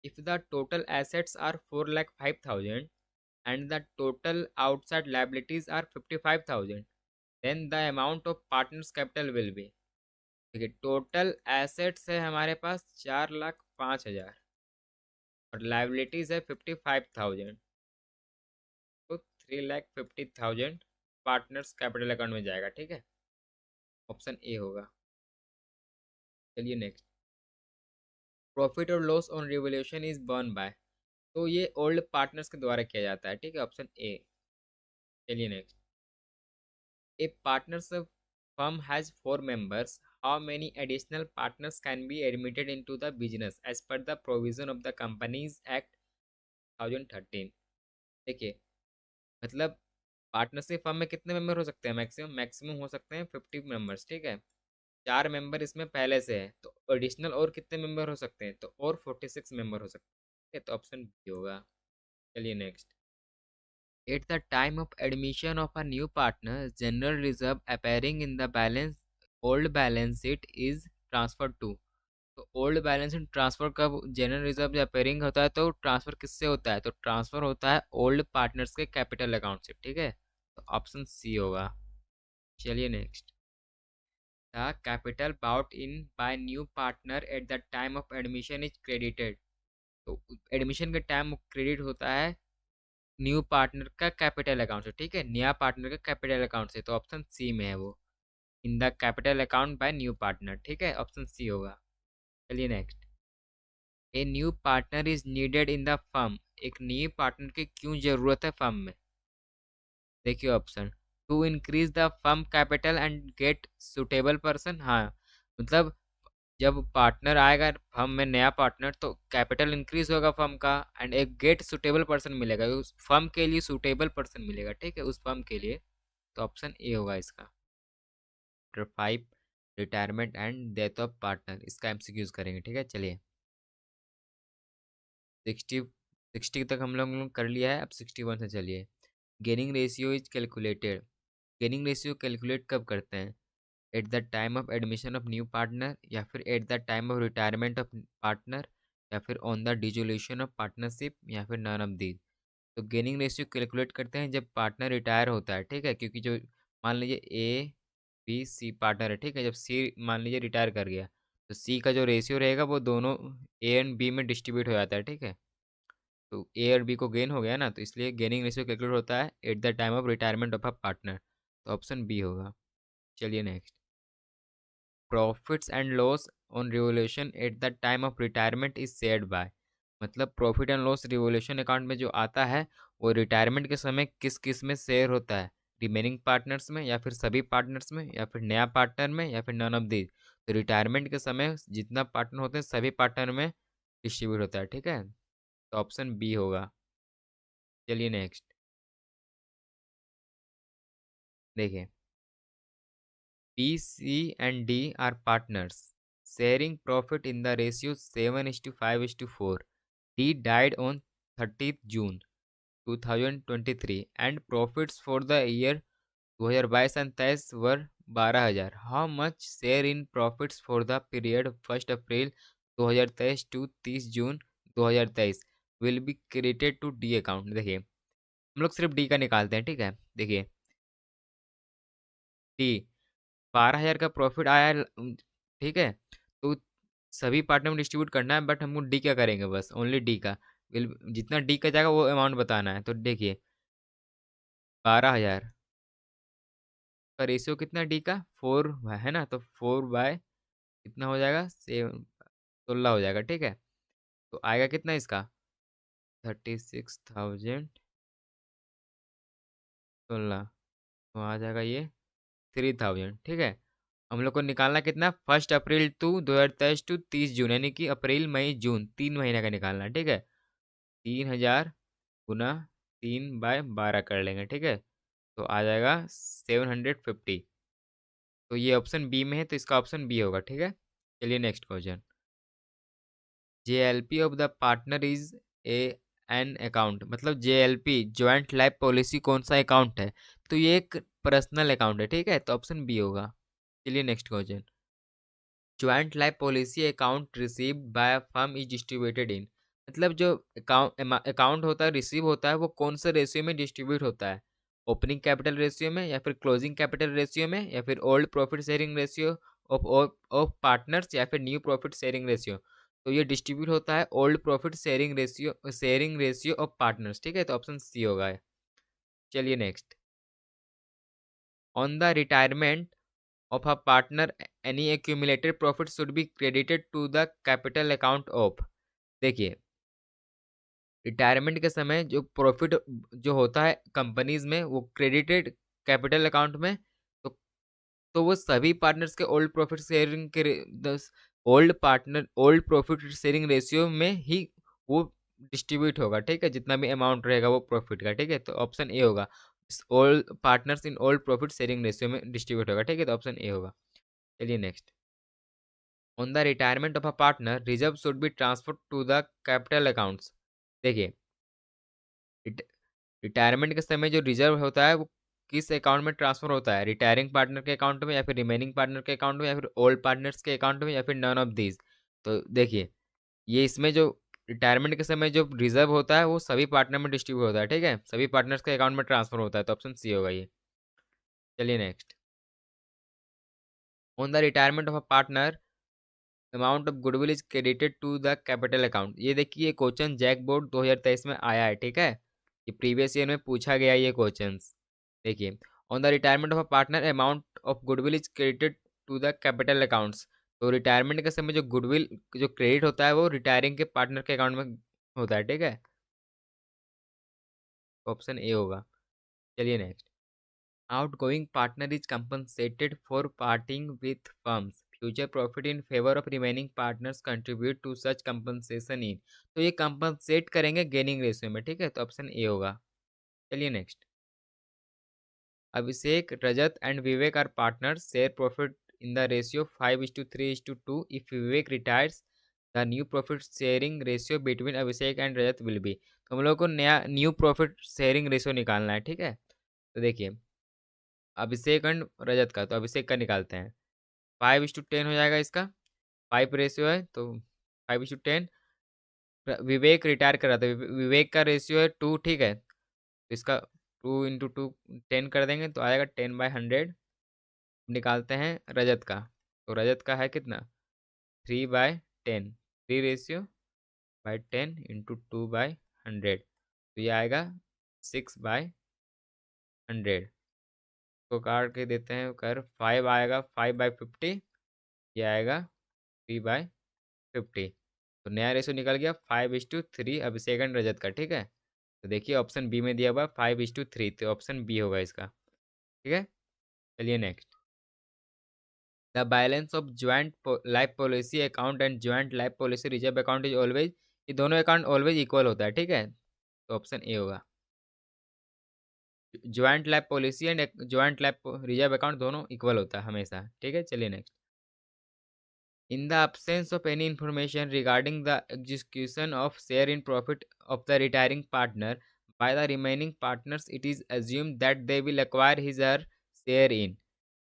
If the total assets are 4,05,000 and the total outside liabilities are 55,000, then the amount of partners capital will be। देखिए टोटल एसेट्स है हमारे पास 4,05,000 और लाइबिलिटीज है 55,000। तो 3,50,000 पार्टनर्स कैपिटल अकाउंट में जाएगा, ठीक है। ऑप्शन ए होगा। चलिए नेक्स्ट। प्रॉफिट और loss on revaluation is borne by. तो ये ओल्ड पार्टनर्स के द्वारा किया जाता है, ठीक है। Option A. चलिए next. A partnership firm has 4 members. How many additional partners can be admitted into the business as per the provision of the Companies Act 2013? देखिए मतलब पार्टनरशिप फर्म में कितने मेंबर हो सकते हैं? मैक्सिमम हो सकते हैं 50 मेंबर्स, ठीक है। 4 मेंबर इसमें पहले से है, तो एडिशनल और कितने मेंबर हो सकते हैं? तो और 46 मेंबर हो सकते हैं, ठीक है। तो ऑप्शन बी होगा। चलिए next. At the time of admission of a new partner, general reserve appearing in the old balance sheet is transferred to। तो ओल्ड बैलेंस शीट ट्रांसफर कब? जनरल रिजर्व जब अपेयरिंग होता है तो ट्रांसफर किससे होता है? तो ट्रांसफर होता है ओल्ड पार्टनर्स के कैपिटल अकाउंट से, ठीक है। तो ऑप्शन सी होगा। चलिए next. The capital bought in by new partner eight the time of admission is credited. तो एडमिशन के टाइम क्रेडिट होता है न्यू पार्टनर का कैपिटल अकाउंट से, ठीक है। नया पार्टनर का कैपिटल अकाउंट से, तो ऑप्शन सी में है वो। In the capital account by new partner, ठीक है। ऑप्शन सी होगा। चलिए next. A new partner is needed in the firm. एक न्यू पार्टनर की क्यों जरूरत है फर्म में? देखिए option. To increase the firm capital and get suitable person. हाँ मतलब जब पार्टनर आएगा फर्म में, नया पार्टनर, तो कैपिटल इंक्रीज होगा फर्म का एंड एक गेट सुटेबल पर्सन मिलेगा, उस फर्म के लिए सुटेबल पर्सन मिलेगा, ठीक है, उस फर्म के लिए। तो ऑप्शन ए होगा इसका। Chapter 5 retirement and death of partner, इसका एमसीक्यूज करेंगे, ठीक है। चलिए 60 तक हम लोग कर लिया है, अब 61 से चलिए। Gaining ratio is calculated. Gaining ratio calculate कब करते हैं? Eight the time of admission of new partner, या फिर eight the time of retirement of partner, या फिर on the dissolution of partnership, या फिर नन ऑफ दीज। तो गेनिंग रेशियो कैलकुलेट करते हैं जब पार्टनर रिटायर होता है, ठीक है। क्योंकि जो मान लीजिए ए बी सी पार्टनर है, ठीक है। जब सी मान लीजिए रिटायर कर गया, तो सी का जो रेशियो रहेगा वो दोनों ए एंड बी में डिस्ट्रीब्यूट हो जाता है, ठीक है। तो ए और बी को गेन हो गया ना, तो इसलिए गेनिंग रेशियो कैलकुलेट होता है at the time of retirement of a partner. तो ऑप्शन बी होगा। चलिए next. Profits and loss on revaluation at the time of retirement is shared by. मतलब profit and loss revaluation account में जो आता है वो रिटायरमेंट के समय किस किस में शेयर होता है? रिमेनिंग पार्टनर्स में, या फिर सभी पार्टनर्स में, या फिर नया पार्टनर में, या फिर नन ऑफ दीज। तो रिटायरमेंट के समय जितना पार्टनर होते हैं सभी पार्टनर में डिस्ट्रीब्यूट होता है, ठीक है। तो ऑप्शन बी होगा। चलिए नेक्स्ट देखिए, P C and D are partners sharing profit in the ratio 7:5:4। D died on 30th June 2023 and profits for the year 2022 and 23 were 12,000। How much share in profits for the period 1 April 2023 to 30 June 2023 will be credited to D account. देखिए हम लोग सिर्फ D का निकालते हैं, ठीक है। देखिए डी 12,000 का प्रॉफिट आया है, ठीक है। तो सभी पार्टनर में डिस्ट्रीब्यूट करना है, बट हमको डी का करेंगे, बस ओनली डी का। जितना डी का जाएगा वो अमाउंट बताना है। तो देखिए 12,000 का रेशियो कितना डी का 4 है ना, तो 4 बाय कितना हो जाएगा 16 हो जाएगा, ठीक है। तो आएगा कितना इसका 36,000 16, तो आ जाएगा ये 3,000, ठीक है। हम लोग को निकालना कितना 1 अप्रैल टू 2023 टू 30 जून, यानी कि अप्रैल मई जून 3 महीने का निकालना है, ठीक है। 3,000 गुना 3/12 कर लेंगे, ठीक है। तो आ जाएगा 750। तो ये ऑप्शन बी में है, तो इसका ऑप्शन बी होगा, ठीक है। चलिए next question. JLP of the partner is A an account, मतलब JLP जॉइंट लाइफ पॉलिसी कौन सा अकाउंट है, तो ये एक पर्सनल अकाउंट है, ठीक है। तो ऑप्शन बी होगा। चलिए next question. Joint life policy account received by firm is distributed in, मतलब जो अकाउंट होता है रिसीव होता है वो कौन से रेशियो में डिस्ट्रीब्यूट होता है, ओपनिंग कैपिटल रेशियो में, या फिर क्लोजिंग कैपिटल रेशियो में, या फिर old profit sharing ratio of of partners, या फिर न्यू प्रॉफिट शेयरिंग रेशियो। तो ये डिस्ट्रीब्यूट होता है old profit sharing ratio of partners, ठीक है। तो ऑप्शन सी होगा। चलिए next. On the retirement of a partner, any accumulated profit should be credited to the capital account of। देखिए रिटायरमेंट के समय जो प्रॉफिट जो होता है कंपनीज में वो क्रेडिटेड कैपिटल अकाउंट में। तो वो सभी पार्टनर्स के ओल्ड प्रॉफिट शेयरिंग रेशियो में ही वो डिस्ट्रीब्यूट होगा, ठीक है। जितना भी अमाउंट रहेगा वो प्रॉफिट का, ठीक है। तो ऑप्शन ए होगा। Old partners in old profit sharing ratio में डिस्ट्रीब्यूट होगा, ठीक है। तो ऑप्शन ए होगा। चलिए next. On the retirement of a partner reserve should be transfer to the capital accounts. देखिए रिटायरमेंट के समय जो रिजर्व होता है वो किस अकाउंट में ट्रांसफर होता है, रिटायरिंग पार्टनर के अकाउंट में, या फिर रिमेनिंग पार्टनर के अकाउंट में, या फिर ओल्ड पार्टनर्स के अकाउंट में, या फिर नन ऑफ दीज। तो देखिए ये इसमें जो रिटायरमेंट के समय जो रिजर्व होता है वो सभी पार्टनर में डिस्ट्रीब्यूट होता है, ठीक है। सभी पार्टनर्स के अकाउंट में ट्रांसफर होता है, तो ऑप्शन सी होगा ये। चलिए next. On the retirement of a partner amount of goodwill is credited to the capital account. ये देखिए क्वेश्चन जैक बोर्ड 2023 में आया है, ठीक है। ये प्रीवियस ईयर में पूछा गया ये क्वेश्चन। देखिए on the retirement of a partner amount of goodwill is credited to the capital accounts. तो रिटायरमेंट के समय जो गुडविल जो क्रेडिट होता है वो रिटायरिंग के पार्टनर के अकाउंट में होता है, ठीक है। ऑप्शन ए होगा। चलिए next. Outgoing partner is compensated for parting with firms. Future profit in favor of remaining partners contribute to such compensation in। तो ये compensate करेंगे गेनिंग रेशियो में, ठीक है। तो ऑप्शन ए होगा। चलिए next. Abhishek Rajat and Vivek are partners share profit in the ratio 5:3:2। If Vivek retires the new profit sharing ratio between Abhishek and Rajat will be. तो हम लोग को नया न्यू प्रॉफिट शेयरिंग रेशियो निकालना है, ठीक है। तो देखिए अभिषेक एंड रजत का, तो अभिषेक का निकालते हैं। 5:10 हो जाएगा इसका। 5 रेशियो है तो 5:10। विवेक रिटायर कर रहा था, विवेक का रेशियो है 2, ठीक है। तो इसका 2 × 2 10 कर देंगे तो आएगा 10/100। निकालते हैं रजत का। तो रजत का है कितना 3/10। 3:10 × 2/100, तो ये आएगा 6/100। को काट के देते हैं कर 5 आएगा 5/50। ये आएगा 3/50। तो नया रेशो निकल गया 5:3 अभिषेक एंड रजत का, ठीक है। तो देखिए ऑप्शन बी में दिया हुआ 5:3, तो ऑप्शन बी होगा इसका, ठीक है। चलिए next. The balance of joint life policy account and joint life policy reserve account is always, ये दोनों अकाउंट ऑलवेज इक्वल होता है, ठीक है, तो ऑप्शन ए होगा। Joint life policy and joint life reserve account दोनों इक्वल होता है हमेशा, ठीक है। चलिए next. In the absence of any information regarding the execution of share in profit of the retiring partner by the remaining partners, it is assumed that they will acquire his or her share in।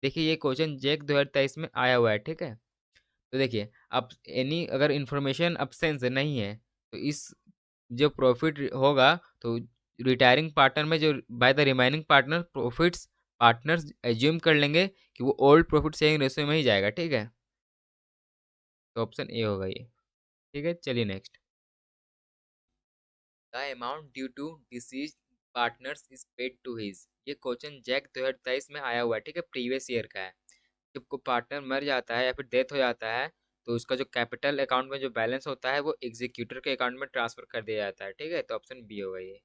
देखिए ये question JAC 2023 में आया हुआ है, ठीक है। तो देखिए अब एनी अगर इंफॉर्मेशन अब्सेंस नहीं है तो इस जो प्रॉफिट होगा तो रिटायरिंग पार्टनर में जो by the remaining partner profits partners assume कर लेंगे कि वो ओल्ड प्रॉफिट शेयरिंग रेशियो में ही जाएगा, ठीक है, तो ऑप्शन ए होगा ये, ठीक है। चलिए next. The amount due to deceased partners is paid to his, ये क्वेश्चन जैक 2023 में आया हुआ है, ठीक है, प्रीवियस ईयर का है। जब कोई पार्टनर मर जाता है या फिर डेथ हो जाता है तो उसका जो कैपिटल अकाउंट में जो बैलेंस होता है वो एग्जीक्यूटर के अकाउंट में ट्रांसफर कर दिया जाता है, ठीक है, तो ऑप्शन बी होगा ये।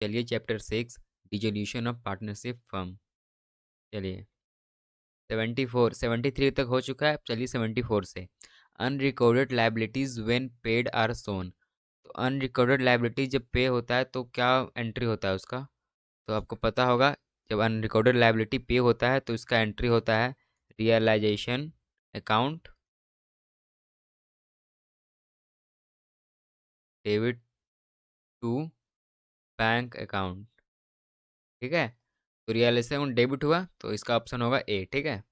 चलिए chapter 6 dissolution of partnership firm. चलिए 73 तक हो चुका है, चलिए 74 से। Unrecorded liabilities when paid are shown, तो अनरिकॉर्डेड लाइबिलिटी जब पे होता है तो क्या एंट्री होता है उसका, तो आपको पता होगा जब अनरिकॉर्डेड लाइबिलिटी पे होता है तो इसका एंट्री होता है realisation account, debit to bank account, ठीक है। तो रियलाइजेशन अकाउंट डेबिट हुआ तो इसका ऑप्शन होगा ए, ठीक है।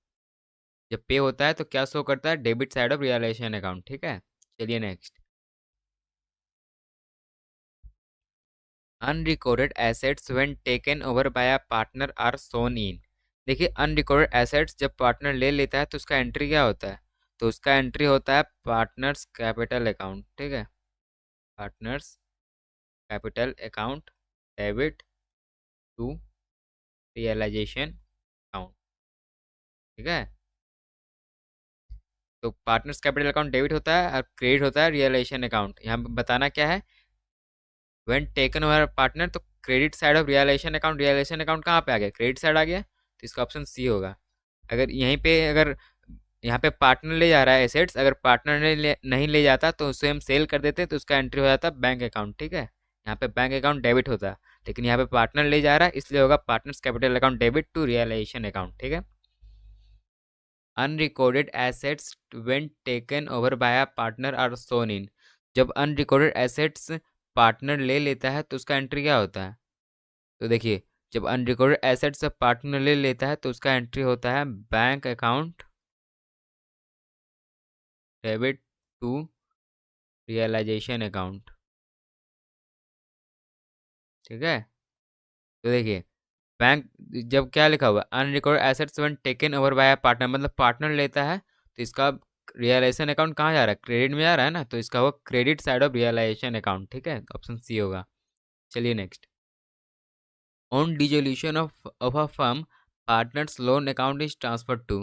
जब पे होता है तो क्या शो करता है, debit side of realisation account, ठीक है। चलिए next. Unrecorded assets when taken over by a partner are shown in, देखिए अनरिकॉर्डेड एसेट्स जब पार्टनर ले लेता है तो उसका एंट्री क्या होता है, तो उसका एंट्री होता है पार्टनर्स कैपिटल अकाउंट, ठीक है, partners capital account debit to realisation account, ठीक है। तो पार्टनर्स कैपिटल अकाउंट डेबिट होता है और क्रेडिट होता है रियलाइजेशन अकाउंट। यहाँ पे बताना क्या है, व्हेन टेकन ओवर पार्टनर, तो credit side of realisation account कहाँ पे आ गया, क्रेडिट साइड आ गया, तो इसका ऑप्शन सी होगा। अगर यहीं पे अगर यहाँ पे पार्टनर ले जा रहा है एसेट्स, अगर पार्टनर नहीं ले जाता तो उसे हम सेल कर देते तो उसका एंट्री हो जाता बैंक अकाउंट, ठीक है। यहाँ पे बैंक अकाउंट डेबिट होता, लेकिन यहाँ पे पार्टनर ले जा रहा है इसलिए होगा partners capital account debit to realisation account, ठीक है। Unrecorded assets when taken over by a partner are shown in, जब अनरिकॉर्डेड एसेट्स पार्टनर ले लेता है तो उसका एंट्री क्या होता है, तो देखिए जब अनरिकॉर्डेड एसेट्स पार्टनर ले लेता है तो उसका एंट्री होता है bank account debit to realisation account, ठीक है। तो देखिए बैंक जब क्या लिखा हुआ unrecorded assets when taken over by partner, मतलब पार्टनर लेता है तो इसका रियलाइजेशन अकाउंट कहाँ जा रहा है, क्रेडिट में जा रहा है ना, तो इसका वो credit side of realisation account, ठीक है, ऑप्शन सी होगा। चलिए next. On dissolution of a firm partners loan account is transfer to,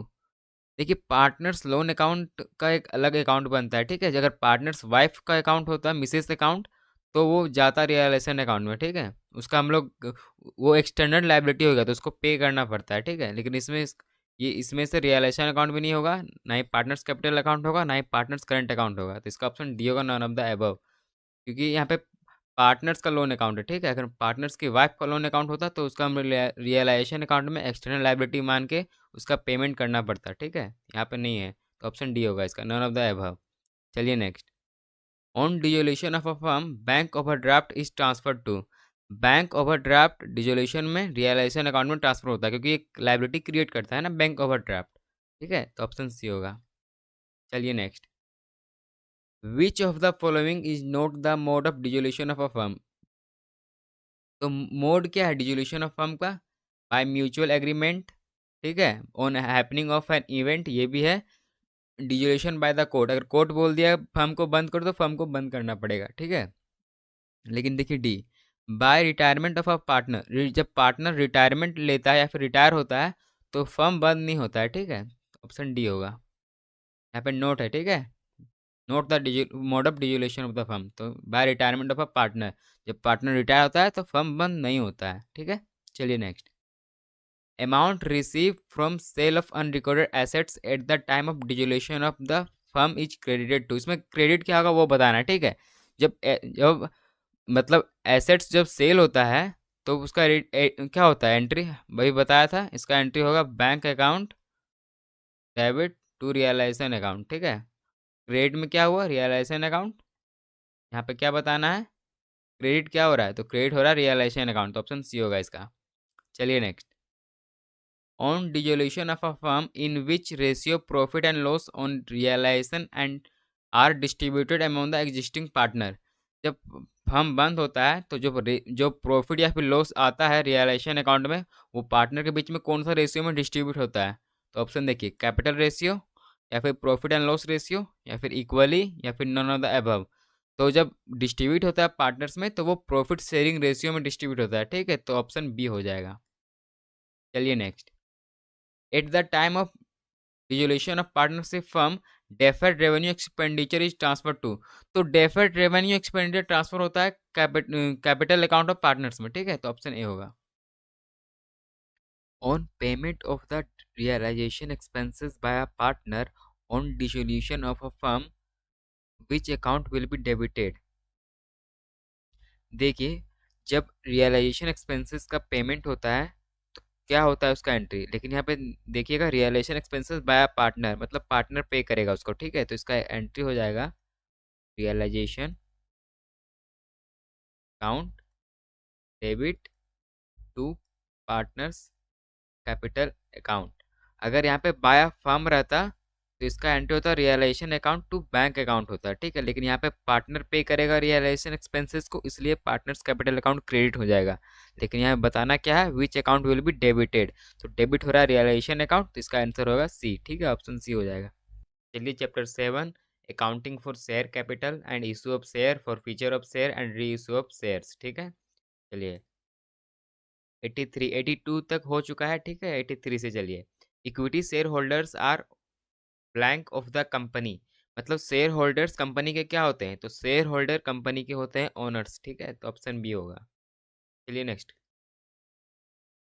देखिए पार्टनर्स लोन अकाउंट का एक अलग अकाउंट बनता है, ठीक है। अगर पार्टनर्स वाइफ का अकाउंट होता है मिसेस अकाउंट तो वो जाता रियलाइजेशन अकाउंट में, ठीक है, उसका हम लोग वो एक्सटर्नल लाइबिलिटी हो गया तो उसको पे करना पड़ता है, ठीक है। लेकिन ये इसमें से रियलाइजेशन अकाउंट भी नहीं होगा, ना ही पार्टनर्स कैपिटल अकाउंट होगा, ना ही पार्टनर्स करंट अकाउंट होगा, तो इसका ऑप्शन डी होगा, नॉन ऑफ द अबव। क्योंकि यहाँ पे पार्टनर्स का लोन अकाउंट है, ठीक है। अगर पार्टनर्स की वाइफ का लोन अकाउंट होता तो उसका हम रियलाइजेशन अकाउंट में एक्सटर्नल लाइबिलिटी मान के उसका पेमेंट करना पड़ता, ठीक है। यहाँ पे नहीं है तो ऑप्शन डी होगा इसका, नॉन ऑफ द अबव। चलिए next. On dissolution of a firm bank overdraft is transfer to, bank overdraft dissolution में रियलाइजेशन अकाउंट में ट्रांसफर होता है क्योंकि एक लाइबिलिटी क्रिएट करता है ना बैंक ओवरड्राफ्ट, ठीक है, तो ऑप्शन सी होगा। चलिए next. Which of the following is not the mode of dissolution of a firm, तो मोड क्या है डिसोल्यूशन ऑफ फर्म का, बाय म्यूचुअल एग्रीमेंट, ठीक है, on happening of an event, ये भी है। डिसोल्यूशन बाय द कोर्ट, अगर कोर्ट बोल दिया फर्म को बंद करो तो फर्म को बंद करना पड़ेगा, ठीक है। लेकिन देखिए D, by retirement of a partner, जब पार्टनर रिटायरमेंट लेता है या फिर रिटायर होता है तो फर्म बंद नहीं होता है, ठीक है, ऑप्शन डी होगा। यहाँ पे नोट है, ठीक है, note the mode of dissolution of the firm, तो by retirement of a partner, जब पार्टनर रिटायर होता है तो फर्म बंद नहीं होता है, ठीक है। चलिए next. Amount receive from sale of unrecorded assets at the time of dissolution of the firm is credited to. इसमें क्रेडिट क्या होगा वो बताना है, ठीक है। जब मतलब एसेट्स जब सेल होता है तो उसका क्या होता है, एंट्री वही बताया था, इसका एंट्री होगा bank account debit to realisation account, ठीक है। क्रेडिट में क्या हुआ, रियलाइजेशन अकाउंट। यहाँ पे क्या बताना है, क्रेडिट क्या हो रहा है, तो क्रेडिट हो रहा है रियलाइजेशन अकाउंट, तो ऑप्शन सी होगा इसका। चलिए next. On dissolution of a firm in which ratio profit and loss on realisation and are distributed among the existing partner. जब फर्म बंद होता है तो जो प्रॉफिट या फिर लॉस आता है रियलाइजेशन अकाउंट में, वो पार्टनर के बीच में कौन सा रेशियो में डिस्ट्रीब्यूट होता है। तो ऑप्शन देखिए, कैपिटल रेशियो, या फिर प्रॉफिट एंड लॉस रेशियो, या फिर इक्वली, या फिर नॉन ऑफ द अबव। तो जब डिस्ट्रीब्यूट होता है पार्टनर्स में तो वो प्रॉफिट शेयरिंग रेशियो में डिस्ट्रीब्यूट होता है, ठीक है। तो ऑप्शन बी हो जाएगा। चलिए next. At the time of dissolution of partnership firm deferred revenue expenditure is transfer to. तो डेफर्ड रेवेन्यू एक्सपेंडिचर ट्रांसफर होता है कैपिटल अकाउंट ऑफ पार्टनर्स में, ठीक है। तो ऑप्शन ए होगा। On payment of the realisation expenses by a partner on dissolution of a firm which account will be debited. देखिए, जब रियलाइजेशन एक्सपेंसेस का पेमेंट होता है तो क्या होता है उसका एंट्री, लेकिन यहाँ पे देखिएगा रियलाइजेशन एक्सपेंसेस बाय पार्टनर, मतलब पार्टनर पे करेगा उसको, ठीक है। तो इसका एंट्री हो जाएगा realisation account debit to partners capital account. अगर यहाँ पे बाय फर्म रहता तो इसका एंट्री होता है realisation account to bank account होता है, ठीक है। लेकिन यहाँ पे पार्टनर पे करेगा रियलाइजेशन एक्सपेंसेस को, इसलिए पार्टनर्स कैपिटल अकाउंट क्रेडिट हो जाएगा। लेकिन यहाँ बताना क्या है, विच अकाउंट विल बी डेबिटेड। तो डेबिट हो रहा है रियलाइजेशन अकाउंट, तो इसका आंसर होगा सी, ठीक है। ऑप्शन सी हो जाएगा। चलिए chapter 7, accounting for share capital and issue of share for feature of share and re issue of shares, ठीक है। चलिए 83 82 तक हो चुका है, ठीक है। 83 से चलिए। Equity shareholders are blank of the company. मतलब शेयर होल्डर्स कंपनी के क्या होते हैं, तो शेयर होल्डर कंपनी के होते हैं ओनर्स, ठीक है। तो ऑप्शन बी होगा। चलिए next.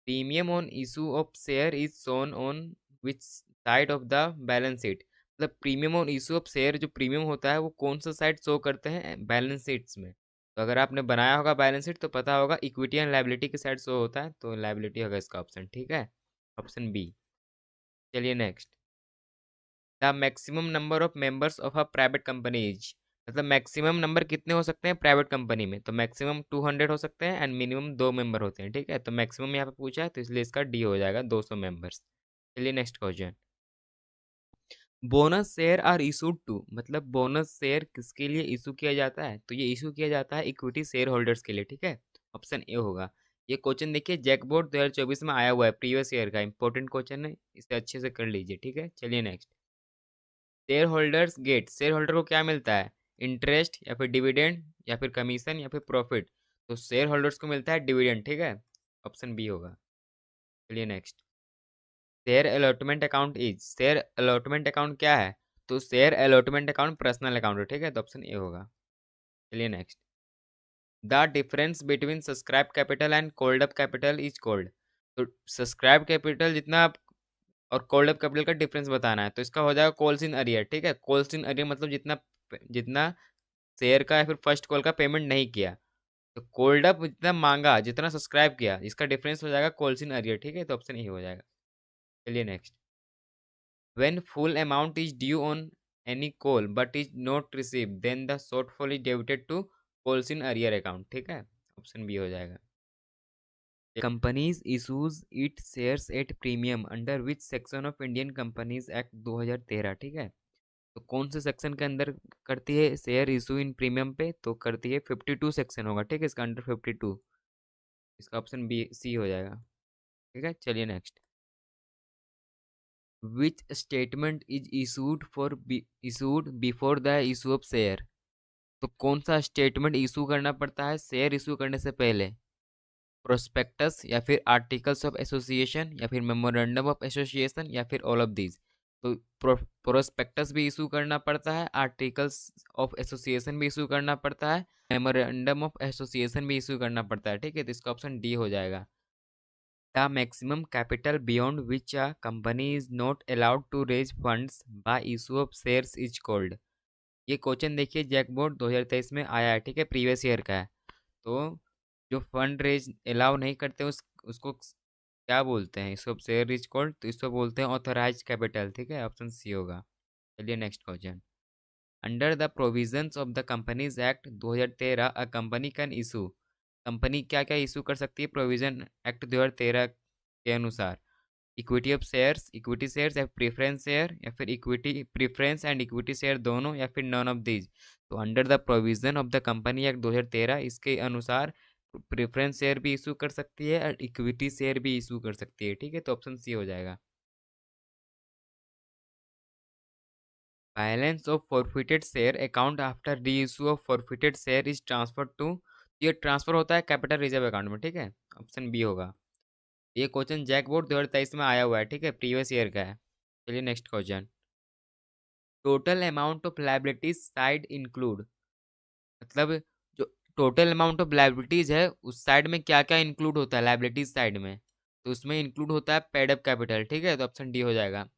Premium on issue of share is shown on which side of the balance sheet. मतलब premium on issue of share, जो प्रीमियम होता है वो कौन सा साइड शो करते हैं बैलेंस शीट्स में। तो अगर आपने बनाया होगा बैलेंस शीट तो पता होगा इक्विटी एंड लायबिलिटी के साइड शो होता है, तो लायबिलिटी होगा इसका ऑप्शन, ठीक है। Option B. चलिए next. The maximum number of members of a private company is. मतलब मैक्सिमम नंबर कितने हो सकते हैं प्राइवेट कंपनी में, तो मैक्सिमम 200 हो सकते हैं एंड मिनिमम 2 मेंबर होते हैं, ठीक है। तो मैक्सिमम यहाँ पे पूछा है तो इसलिए इसका डी हो जाएगा 200 मेंबर्स। चलिए next question. Bonus share are issued to. मतलब बोनस शेयर किसके लिए इशू किया जाता है, तो ये इशू किया जाता है इक्विटी शेयर होल्डर्स के लिए, ठीक है। ऑप्शन ए होगा। ये क्वेश्चन देखिए जैकबोर्ड 2024 में आया हुआ है, प्रीवियस ईयर का इंपॉर्टेंट क्वेश्चन है, इसे अच्छे से कर लीजिए, ठीक है। चलिए next. Shareholders get. Shareholder को क्या मिलता है, इंटरेस्ट या फिर डिविडेंड या फिर कमीशन या फिर प्रॉफिट। तो शेयर होल्डर्स को मिलता है डिविडेंड, ठीक है। ऑप्शन बी होगा। चलिए next. Share allotment account is. Share allotment account क्या है, तो share allotment account personal account है, ठीक है। तो ऑप्शन ए होगा। चलिए next. The difference between subscribe capital and cold up capital is cold. तो सब्सक्राइब कैपिटल जितना और कोल्ड अप कैपिटल का डिफरेंस बताना है, तो इसका हो जाएगा कॉल्स इन अरियर, ठीक है। कॉल्स इन अरियर मतलब जितना जितना शेयर का या फिर फर्स्ट कॉल का पेमेंट नहीं किया, तो कोल्ड अप जितना मांगा जितना सब्सक्राइब किया, इसका डिफरेंस हो जाएगा कॉल्स इन अरियर, ठीक है। तो ऑप्शन ए हो जाएगा। चलिए next. When full amount is due on any call but is not receive then the shortfall is debited to calls in arrear account, ठीक है। ऑप्शन बी हो जाएगा। Companies issues it shares at premium under which section of Indian Companies act 2013, ठीक है। तो कौन से section के अंदर करती है शेयर इशू इन प्रीमियम पे, तो करती है 52 सेक्शन होगा, ठीक है। इसका अंडर 52, इसका ऑप्शन बी सी हो जाएगा, ठीक है। चलिए next. Which statement is issued before the issue of share. तो कौन सा स्टेटमेंट इशू करना पड़ता है शेयर इशू करने से पहले, प्रोस्पेक्टस या फिर आर्टिकल्स ऑफ एसोसिएशन या फिर मेमोरेंडम ऑफ एसोसिएशन या फिर ऑल ऑफ दीज। तो प्रोस्पेक्टस भी इशू करना पड़ता है, आर्टिकल्स ऑफ एसोसिएशन भी इशू करना पड़ता है, मेमोरेंडम ऑफ एसोसिएशन भी इशू करना पड़ता है, ठीक है। तो इसका ऑप्शन डी हो जाएगा। The maximum capital beyond which a company is not allowed to raise funds by issue of shares is called. ये क्वेश्चन देखिए जैकबोर्ड 2023 में आया है, ठीक है, प्रीवियस ईयर का है। तो जो फंड रेज अलाउ नहीं करते उसको क्या बोलते हैं? इसको शेयर रिच कॉल्ड, तो इसको बोलते हैं ऑथराइज कैपिटल, ठीक है, ऑप्शन सी होगा। चलिए next question. Under the provisions of the companies act 2013 a company can issue. Company क्या क्या इशू कर सकती है प्रोविजन एक्ट 2013 के अनुसार? Equity of shares, equity shares या प्रेफरेंस शेयर, या फिर equity preference and equity share दोनों, या फिर नॉन ऑफ दीज। तो under the provision of the company act 2013 इसके अनुसार प्रेफरेंस शेयर भी इशू कर सकती है और इक्विटी शेयर भी इशू कर सकती है, ठीक है, तो ऑप्शन सी हो जाएगा। Balance of forfeited share account after reissue of forfeited share is transfer to. ये ट्रांसफर होता है कैपिटल रिजर्व अकाउंट में, ठीक है, ऑप्शन बी होगा। ये क्वेश्चन जैकबोर्ड 2023 में आया हुआ है, ठीक है, प्रीवियस ईयर का है। चलिए next question. Total amount of liabilities side include, मतलब जो टोटल अमाउंट ऑफ लाइबिलिटीज है उस साइड में क्या क्या इंक्लूड होता है लाइबिलिटीज साइड में? तो उसमें इंक्लूड होता है पेड अप कैपिटल, ठीक है, तो ऑप्शन डी हो जाएगा।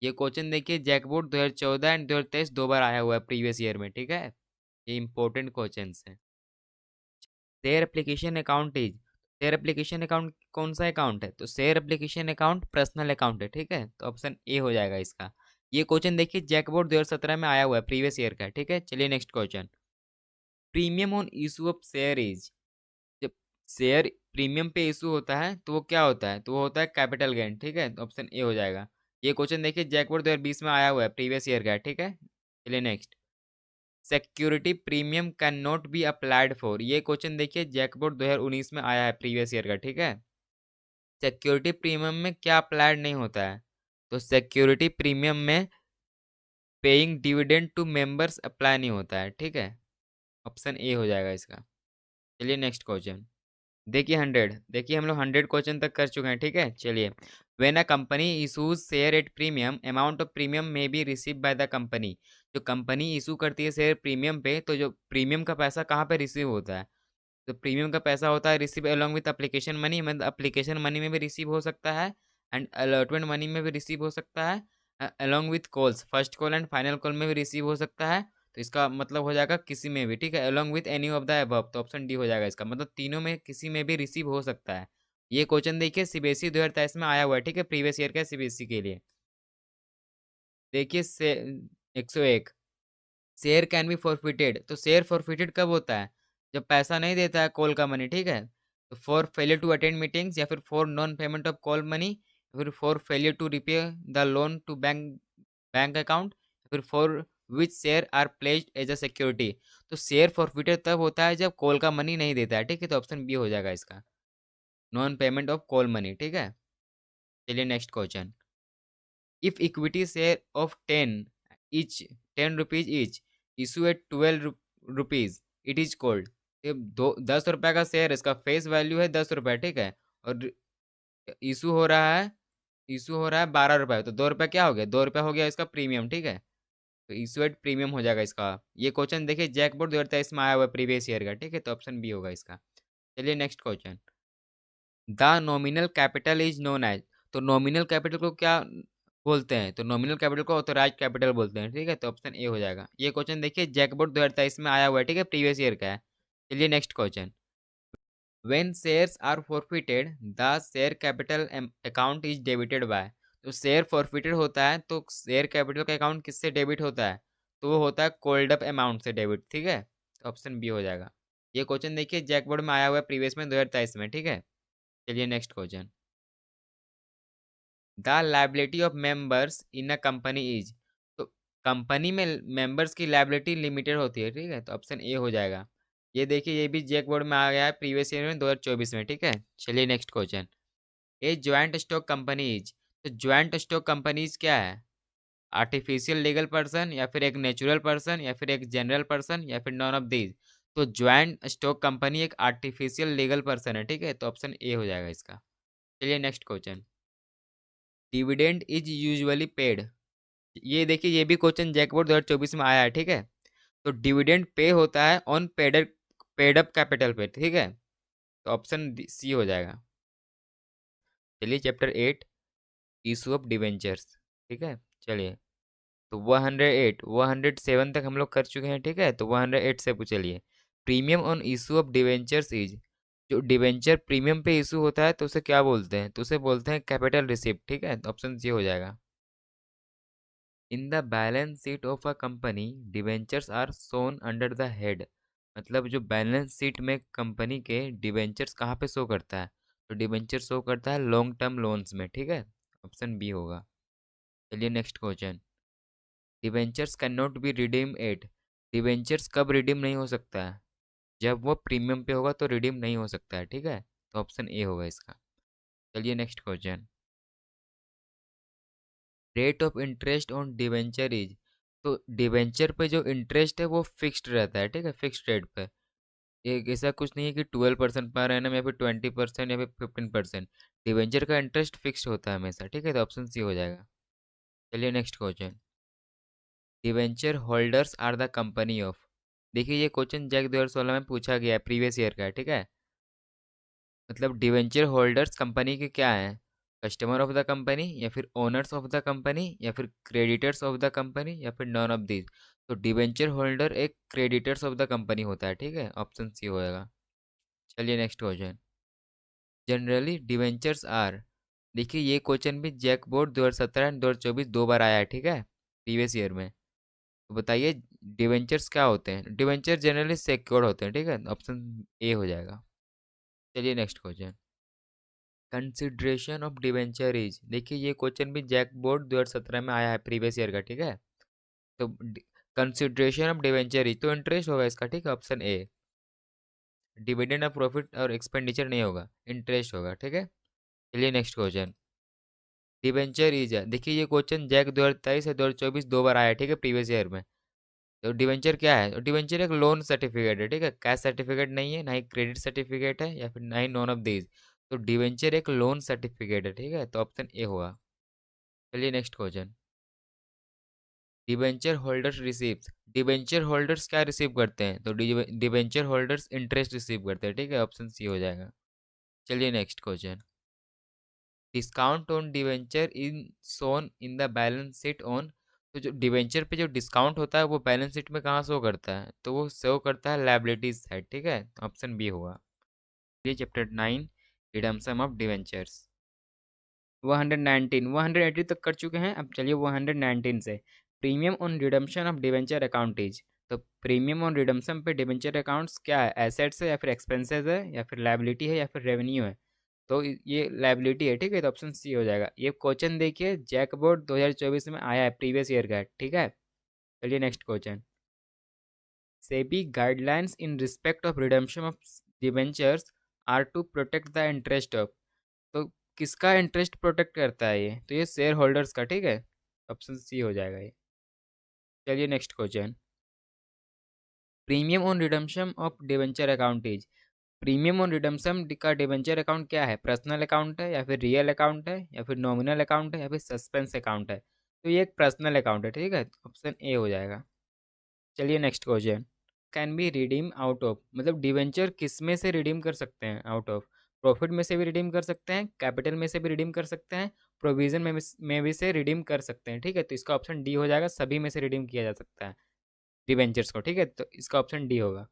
ये क्वेश्चन देखिए जैकबोर्ड 2014 एंड 2023 दो बार आया हुआ है प्रीवियस ईयर में, ठीक है, ये इंपॉर्टेंट क्वेश्चन है। Share application account is, share application account कौन सा अकाउंट है? तो share application account personal account है, ठीक है, तो ऑप्शन ए हो जाएगा इसका। ये क्वेश्चन देखिए जैकबोर्ड 2017 में आया हुआ है, प्रीवियस ईयर का, ठीक है। चलिए next question. Premium on issue of share is, जब शेयर प्रीमियम पे इशू होता है तो वो क्या होता है? तो वो होता है कैपिटल गेन, ठीक है, तो ऑप्शन ए हो जाएगा। ये क्वेश्चन देखिए जैकबोर्ड 2020 में आया हुआ है, प्रीवियस ईयर का है, ठीक है। चलिए next. Security premium can not be applied for, ये क्वेश्चन देखिए जैकबोर्ड 2019 में आया है, प्रीवियस ईयर का, ठीक है। सिक्योरिटी प्रीमियम में क्या अप्लाइड नहीं होता है? तो सिक्योरिटी प्रीमियम में paying dividend to members apply नहीं होता है, ठीक है, ऑप्शन ए हो जाएगा इसका। चलिए नेक्स्ट क्वेश्चन। देखिए 100, देखिए हम लोग 100 क्वेश्चन तक कर चुके हैं, ठीक है। चलिए। When a company issues share at premium amount of premium may be receive by the company, जो कंपनी इशू करती है शेयर प्रीमियम पे, तो जो प्रीमियम का पैसा कहाँ पे रिसीव होता है? तो प्रीमियम का पैसा होता है receive along with application money, मतलब एप्लीकेशन मनी में भी रिसीव हो सकता है एंड अलॉटमेंट मनी में भी रिसीव हो सकता है, along with calls, first call and final call में भी रिसीव हो सकता है। तो इसका मतलब हो जाएगा किसी में भी, ठीक है, along with any of the above, तो ऑप्शन डी हो जाएगा इसका, मतलब तीनों में किसी में भी रिसीव हो सकता है। ये क्वेश्चन देखिए सीबीएसई 2023 में आया हुआ है, ठीक है, प्रीवियस ईयर का सीबीएसई के लिए। देखिए से 101, शेयर कैन बी फॉरफिटेड, तो शेयर फॉरफिटेड कब होता है? जब पैसा नहीं देता है कॉल का मनी, ठीक है। तो for failure to attend meetings, या फिर for non payment of call money, या फिर for failure to repay the loan to bank bank account, या फिर for which share are placed as a security. तो शेयर फॉरफिटेड तब होता है जब कॉल का मनी नहीं देता है, ठीक है, तो ऑप्शन बी हो जाएगा इसका, non payment of call money, ठीक है। चलिए next question. If equity share of 10 each 10 rupees each issue at 12 rupees it is called. ये दो 10 रुपए का शेयर, इसका फेस वैल्यू है 10 रुपए, ठीक है, और इशू हो रहा है, इशू हो रहा है 12 रुपए, तो 2 रुपए क्या हो गया? 2 रुपए हो गया इसका प्रीमियम, ठीक है, तो इशू एट प्रीमियम हो जाएगा इसका। ये क्वेश्चन देखिए जैकबोर्ड 2023 में आया हुआ है प्रीवियस ईयर का, ठीक है, तो ऑप्शन बी होगा इसका। चलिए next question. The nominal capital is known as, तो नॉमिनल कैपिटल को क्या बोलते हैं? तो नॉमिनल कैपिटल को ऑथराइज कैपिटल बोलते हैं, ठीक है, तो ऑप्शन ए हो जाएगा। ये क्वेश्चन देखिए जैकबोर्ड 2023 में आया हुआ है, ठीक है, प्रीवियस ईयर का है। चलिए next question. When shares are forfeited the share capital account is debited by, तो शेयर फॉरफिटेड होता है तो शेयर कैपिटल का अकाउंट किससे डेबिट होता है? तो वो होता है कॉल्ड अप अमाउंट से डेबिट, ठीक है, तो ऑप्शन बी हो जाएगा। ये क्वेश्चन देखिए जैकबोर्ड में आया हुआ है प्रीवियस में 2023 में, ठीक है। चलिए next question. The liability of members in a company is, तो कंपनी में मेंबर्स की लाइबिलिटी लिमिटेड होती है, ठीक है, तो ऑप्शन ए हो जाएगा। ये देखिए ये भी जैक बोर्ड में आ गया है प्रीवियस ईयर में 2024 में, ठीक है। चलिए next question. A joint stock company is, तो ज्वाइंट स्टॉक कंपनीज क्या है? आर्टिफिशियल लीगल पर्सन, या फिर एक नेचुरल पर्सन, या फिर एक जनरल पर्सन, या फिर नॉन ऑफ दीज। तो ज्वाइंट स्टॉक कंपनी एक आर्टिफिशियल लीगल पर्सन है, ठीक है, तो ऑप्शन ए हो जाएगा इसका। चलिए next question. Dividend is usually paid, ये देखिए ये भी क्वेश्चन जैकबोर्ड 2024 में आया है, ठीक है। तो डिविडेंड पे होता है ऑन पेड अप कैपिटल पे, ठीक है, तो ऑप्शन सी हो जाएगा। चलिए चैप्टर 8 इशू ऑफ डिवेंचर्स। ठीक है, चलिए। तो 108 107 तक हम लोग कर चुके हैं। ठीक है, तो 108 से पूछिए, premium on issue of debentures is, जो डिवेंचर प्रीमियम पे इशू होता है तो उसे क्या बोलते हैं? तो उसे बोलते हैं कैपिटल रिसिप्ट। ठीक है, तो ऑप्शन सी हो जाएगा। In the balance sheet of a company debentures are shown under the head, मतलब जो बैलेंस शीट में कंपनी के डिवेंचर्स कहाँ पे शो करता है? तो डिवेंचर शो करता है लॉन्ग टर्म लोन्स में। ठीक है, ऑप्शन बी होगा। चलिए next question, debentures cannot be redeem at, debentures कब रिडीम नहीं हो सकता है? जब वो प्रीमियम पे होगा तो रिडीम नहीं हो सकता है। ठीक है, तो ऑप्शन ए होगा इसका। चलिए next question, rate of interest on debenture is, तो डिवेंचर पे जो इंटरेस्ट है वो फिक्स्ड रहता है। ठीक है, फिक्स्ड रेट पे। एक ऐसा कुछ नहीं है कि 12% पर एनम या फिर 20% या फिर 15%। डिवेंचर का इंटरेस्ट फिक्स्ड होता है हमेशा। ठीक है, तो ऑप्शन सी हो जाएगा। चलिए next question, debenture holders are the company of, देखिए ये क्वेश्चन जैक 2016 में पूछा गया है, प्रीवियस ईयर का है। ठीक है, मतलब डिवेंचर होल्डर्स कंपनी के क्या हैं? कस्टमर ऑफ द कंपनी, या फिर ओनर्स ऑफ द कंपनी, या फिर क्रेडिटर्स ऑफ द कंपनी, या फिर नॉन ऑफ दीज। तो डिवेंचर होल्डर एक क्रेडिटर्स ऑफ द कंपनी होता है। ठीक है, ऑप्शन सी होएगा। चलिए next question, generally debentures are, देखिए ये क्वेश्चन भी जैक बोर्ड 2017 एंड 2024 दो बार आया है। ठीक है, प्रीवियस ईयर में। तो बताइए डिवेंचर्स क्या होते हैं? डिवेंचर जनरली सिक्योर्ड होते हैं। ठीक है, ऑप्शन ए हो जाएगा। चलिए next question, consideration of debenture is, देखिए ये क्वेश्चन भी जैक बोर्ड 2017 में आया है, प्रीवियस ईयर का। ठीक है, तो कंसिडरेशन ऑफ डिवेंचर इज तो इंटरेस्ट होगा इसका। ठीक है, option A. Dividend of profit और एक्सपेंडिचर नहीं होगा, इंटरेस्ट होगा। ठीक है, चलिए नेक्स्ट क्वेश्चन, डिवेंचर इज है, देखिए ये क्वेश्चन जैक 2023 से 2024 दो बार आया है। ठीक है, प्रीवियस ईयर में। तो डिवेंचर क्या है? तो डिवेंचर एक लोन सर्टिफिकेट है। ठीक है, कैश सर्टिफिकेट नहीं है, ना ही क्रेडिट सर्टिफिकेट है, या फिर ना ही नॉन ऑफ दीज। तो डिवेंचर एक लोन सर्टिफिकेट है। ठीक है, तो ऑप्शन ए होगा। चलिए next question, debenture holders receives, debenture holders क्या रिसीव करते हैं? तो डिवेंचर होल्डर्स इंटरेस्ट रिसीव करते हैं। ठीक है, ऑप्शन सी हो जाएगा। चलिए next question, discount on debenture in shown in the balance sheet on, तो जो डिवेंचर पे जो डिस्काउंट होता है वो बैलेंस शीट में कहाँ शो करता है? तो वो शो करता है लायबिलिटीज साइड। ठीक है, ऑप्शन बी होगा। ये चैप्टर 9 रिडम्पशन ऑफ डिवेंचर्स। 119 180 तक कर चुके हैं। अब चलिए 119 से, premium on redemption of debenture account is, तो प्रीमियम ऑन रिडम्पशन पे डिवेंचर अकाउंट्स क्या है? एसेट्स है, या फिर एक्सपेंसेस है, या फिर लायबिलिटी है, या फिर रेवेन्यू है? तो ये लायबिलिटी है। ठीक है, तो ऑप्शन सी हो जाएगा। ये क्वेश्चन देखिए जैक बोर्ड 2024 में आया है, प्रीवियस ईयर का है। ठीक है, चलिए next question, SEBI guidelines in respect of redemption of debentures are to protect the interest of, तो किसका इंटरेस्ट प्रोटेक्ट करता है ये? तो ये शेयर होल्डर्स का। ठीक है, ऑप्शन सी हो जाएगा ये। चलिए next question, premium on redemption of debenture account is, premium on redemption का डिवेंचर अकाउंट क्या है? पर्सनल अकाउंट है, या फिर रियल अकाउंट है, या फिर नॉमिनल अकाउंट है, या फिर सस्पेंस अकाउंट है? तो ये एक पर्सनल अकाउंट है। ठीक है, ऑप्शन ए हो जाएगा। चलिए next question, can be redeem out of, मतलब डिवेंचर किस में से रिडीम कर सकते हैं? आउट ऑफ, प्रॉफिट में से भी रिडीम कर सकते हैं, कैपिटल में से भी रिडीम कर सकते हैं, प्रोविजन में भी से रिडीम कर सकते हैं। ठीक है, तो इसका ऑप्शन डी हो जाएगा, सभी में से रिडीम किया जा सकता है डिवेंचर्स को। ठीक है, तो इसका ऑप्शन डी होगा।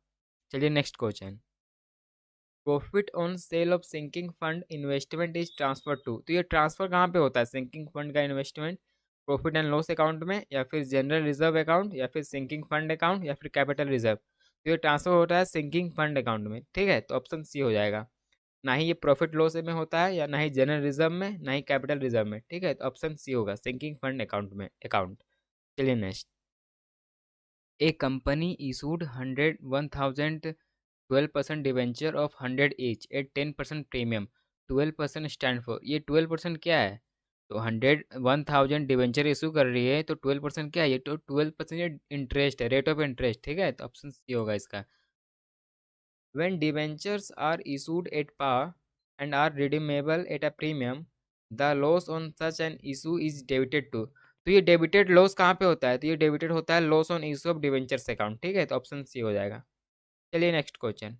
चलिए next question, profit on sale of sinking fund investment is transfer to, तो ये ट्रांसफर कहाँ पे होता है सिंकिंग फंड का investment? Profit and loss account में, या फिर जनरल रिजर्व अकाउंट, या फिर सिंकिंग फंड अकाउंट, या फिर कैपिटल रिजर्व? तो ये ट्रांसफर होता है सिंकिंग फंड अकाउंट में। ठीक है, तो ऑप्शन सी हो जाएगा। ना ही ये प्रॉफिट लॉस में होता है, या ना ही जनरल रिजर्व में, ना ही कैपिटल रिजर्व में। ठीक है, तो ऑप्शन सी होगा, सिंकिंग फंड अकाउंट में अकाउंट। चलिए next, a company issued 100 1000 12% debenture of 100 each at 10% premium, 12% stand for, ये 12% क्या है? तो 100 1000 डिवेंचर इशू कर रही है, तो 12% क्या है? ये तो 12% इंटरेस्ट है, रेट ऑफ इंटरेस्ट। ठीक है, तो ऑप्शन सी होगा इसका। When debentures are issued at par and are redeemable at a premium, the loss on such an issue is debited to, तो ये डेबिटेड लॉस कहाँ पे होता है? तो ये डेबिटेड होता है loss on issue of debentures account. ठीक है, तो ऑप्शन सी हो जाएगा। चलिए next question,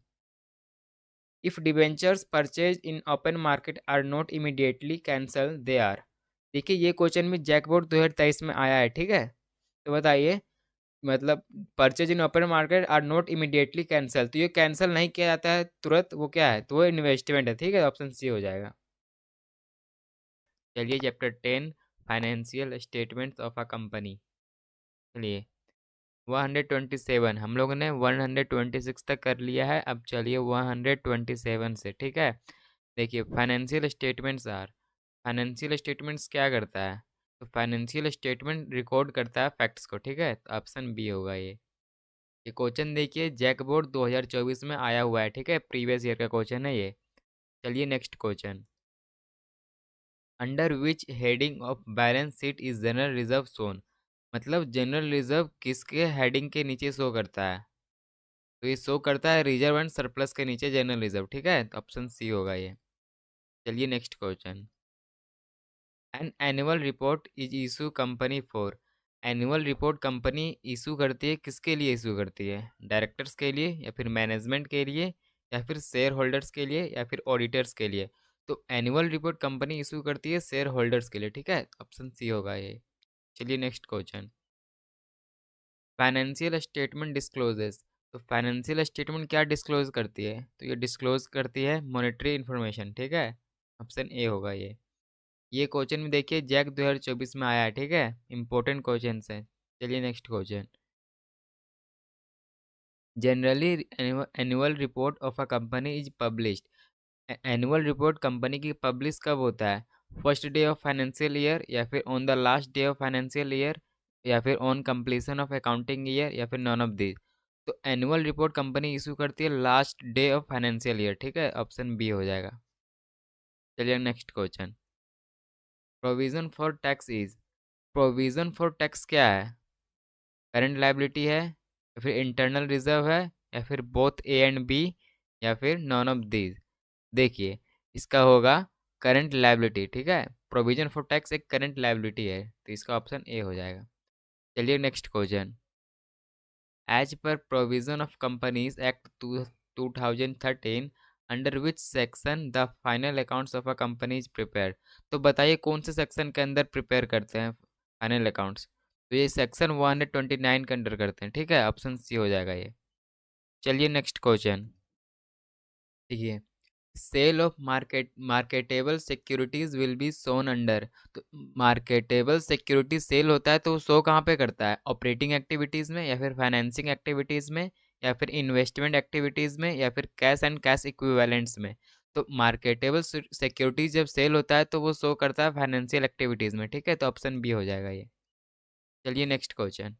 if debentures purchase in open market are not immediately cancel they are. देखिए ये क्वेश्चन भी जैकबोर्ड 2023 में आया है, ठीक है। तो बताइए, मतलब purchase in open market are not immediately cancel, तो ये कैंसिल नहीं किया जाता है तुरंत, वो क्या है, तो वो इन्वेस्टमेंट है, ठीक है, ऑप्शन सी हो जाएगा। चलिए chapter 10 financial statements of a company. चलिए 127, हम लोगों ने 126 तक कर लिया है, अब चलिए 127 से, ठीक है। देखिए financial statements are, financial statements क्या करता है, तो फाइनेंशियल स्टेटमेंट रिकॉर्ड करता है फैक्ट्स को, ठीक है, तो ऑप्शन बी होगा ये क्वेश्चन देखिए जैकबोर्ड 2024 में आया हुआ है, ठीक है, प्रीवियस ईयर का क्वेश्चन है ये। चलिए next question, under which heading of balance sheet is general reserve shown, मतलब जनरल रिजर्व किसके हेडिंग के नीचे शो करता है, तो ये शो करता है रिजर्व एंड सरप्लस के नीचे जनरल रिजर्व, ठीक है, तो ऑप्शन सी होगा ये। चलिए next question, an annual report is issue company for, annual report company issue करती है, किसके लिए इशू करती है, डायरेक्टर्स के लिए या फिर मैनेजमेंट के लिए या फिर शेयर होल्डर्स के लिए या फिर ऑडिटर्स के लिए, तो एनुअल रिपोर्ट कंपनी इशू करती है शेयर होल्डर्स के लिए, ठीक है, ऑप्शन सी होगा ये। चलिए next question, financial statement discloses, तो फाइनेंशियल स्टेटमेंट क्या डिस्क्लोज करती है, तो ये डिस्क्लोज करती है मॉनेटरी इन्फॉर्मेशन, ठीक है, ऑप्शन ए होगा ये क्वेश्चन में देखिए जैक 2024 में आया है, ठीक है, इंपॉर्टेंट क्वेश्चन है। चलिए next question, generally annual report of a company is published, annual report company की पब्लिश कब होता है, first day of financial year या फिर on the last day of financial year या फिर on completion of accounting year या फिर नॉन ऑफ दिस, तो एनुअल रिपोर्ट कंपनी इशू करती है last day of financial year, ठीक है, ऑप्शन बी हो जाएगा। चलिए next question, provision for tax is, provision for tax क्या है, करंट लाइबिलिटी है या फिर इंटरनल रिजर्व है या फिर बोथ ए एंड बी या फिर नॉन ऑफ दीज। देखिए इसका होगा करंट लाइबिलिटी, ठीक है, प्रोविजन फॉर टैक्स एक करंट लाइबिलिटी है, तो इसका ऑप्शन ए हो जाएगा। चलिए next question, as per provision of companies act 2013 under which section the final accounts of a company is prepare, तो बताइए कौन से सेक्शन के अंदर प्रिपेयर करते हैं फाइनल अकाउंट्स, तो ये सेक्शन 129 के अंडर करते हैं, ठीक है, ऑप्शन सी हो जाएगा ये। चलिए नेक्स्ट क्वेश्चन, देखिए sale of marketable securities will be shown under, तो मार्केटेबल सिक्योरिटी सेल होता है तो वो शो कहाँ पे करता है, ऑपरेटिंग एक्टिविटीज़ में या फिर फाइनेंसिंग एक्टिविटीज़ में या फिर इन्वेस्टमेंट एक्टिविटीज़ में या फिर कैश एंड कैश इक्विवेलेंट्स में, तो मार्केटेबल सिक्योरिटीज जब सेल होता है तो वो शो करता है फाइनेंशियल एक्टिविटीज़ में, ठीक है, तो ऑप्शन बी हो जाएगा ये। चलिए next question,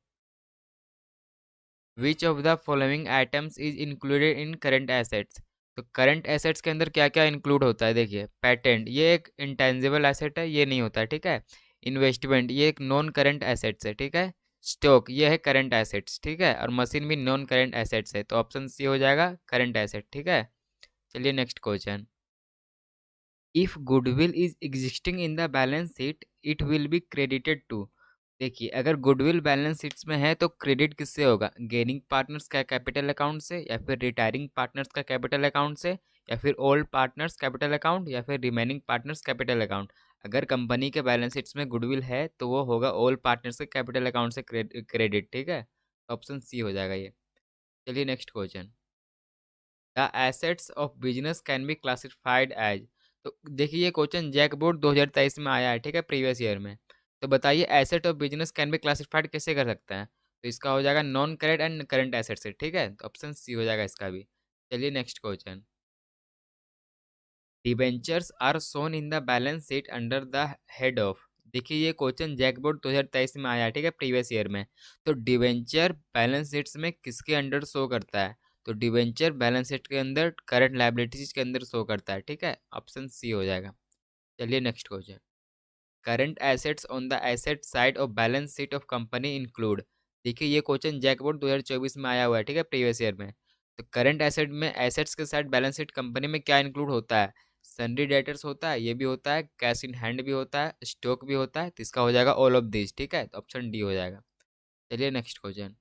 which of the following items is included in current assets, तो करंट एसेट्स के अंदर क्या क्या इंक्लूड होता है, देखिए पेटेंट ये एक इंटेंजिबल एसेट है, ये नहीं होता है, ठीक है, इन्वेस्टमेंट ये एक नॉन करंट एसेट्स है, ठीक है, स्टॉक ये है करंट एसेट्स, ठीक है, और मशीन भी नॉन करंट एसेट्स है, तो ऑप्शन सी हो जाएगा करंट एसेट, ठीक है। चलिए next question, if goodwill is existing in the balance sheet it will be credited to, देखिए अगर गुडविल बैलेंस शीट्स में है तो क्रेडिट किससे होगा, गेनिंग पार्टनर्स का कैपिटल अकाउंट से या फिर रिटायरिंग पार्टनर्स का कैपिटल अकाउंट से या फिर ओल्ड पार्टनर्स कैपिटल अकाउंट या फिर रिमेनिंग पार्टनर्स कैपिटल अकाउंट, अगर कंपनी के बैलेंस शीट्स में गुडविल है तो वो होगा ओल्ड पार्टनर्स के कैपिटल अकाउंट से क्रेडिट, ठीक है, ऑप्शन सी हो जाएगा ये। चलिए next question, the assets of business can be classified as, तो देखिए ये क्वेश्चन जैक बोर्ड 2023 में आया है, ठीक है, प्रीवियस ईयर में, तो बताइए asset of business can be classified कैसे कर सकते हैं, तो इसका हो जाएगा non current and current asset से, ठीक है, तो ऑप्शन सी हो जाएगा इसका भी। चलिए next question, debentures are shown in the balance sheet under the head of, देखिए ये क्वेश्चन जैकबोर्ड 2023 में आया है, ठीक है, प्रीवियस ईयर में, तो डिबेंचर बैलेंस शीट्स में किसके अंडर शो करता है, तो डिबेंचर बैलेंस शीट के अंदर करंट लायबिलिटीज के अंदर शो करता है, ठीक है, ऑप्शन सी हो जाएगा। चलिए next question, current assets on the asset side of balance sheet of company include, देखिए ये क्वेश्चन जैकबोर्ड 2024 में आया हुआ है, ठीक है, प्रीवियस ईयर में, तो करंट एसेट में एसेट्स के साथ बैलेंस शीट कंपनी में क्या इंक्लूड होता है, सन्डी डेटर्स होता है, ये भी होता है, कैश इन हैंड भी होता है, स्टॉक भी होता है, तो इसका हो जाएगा ऑल ऑफ दिस, ठीक है, तो ऑप्शन डी हो जाएगा। चलिए next question,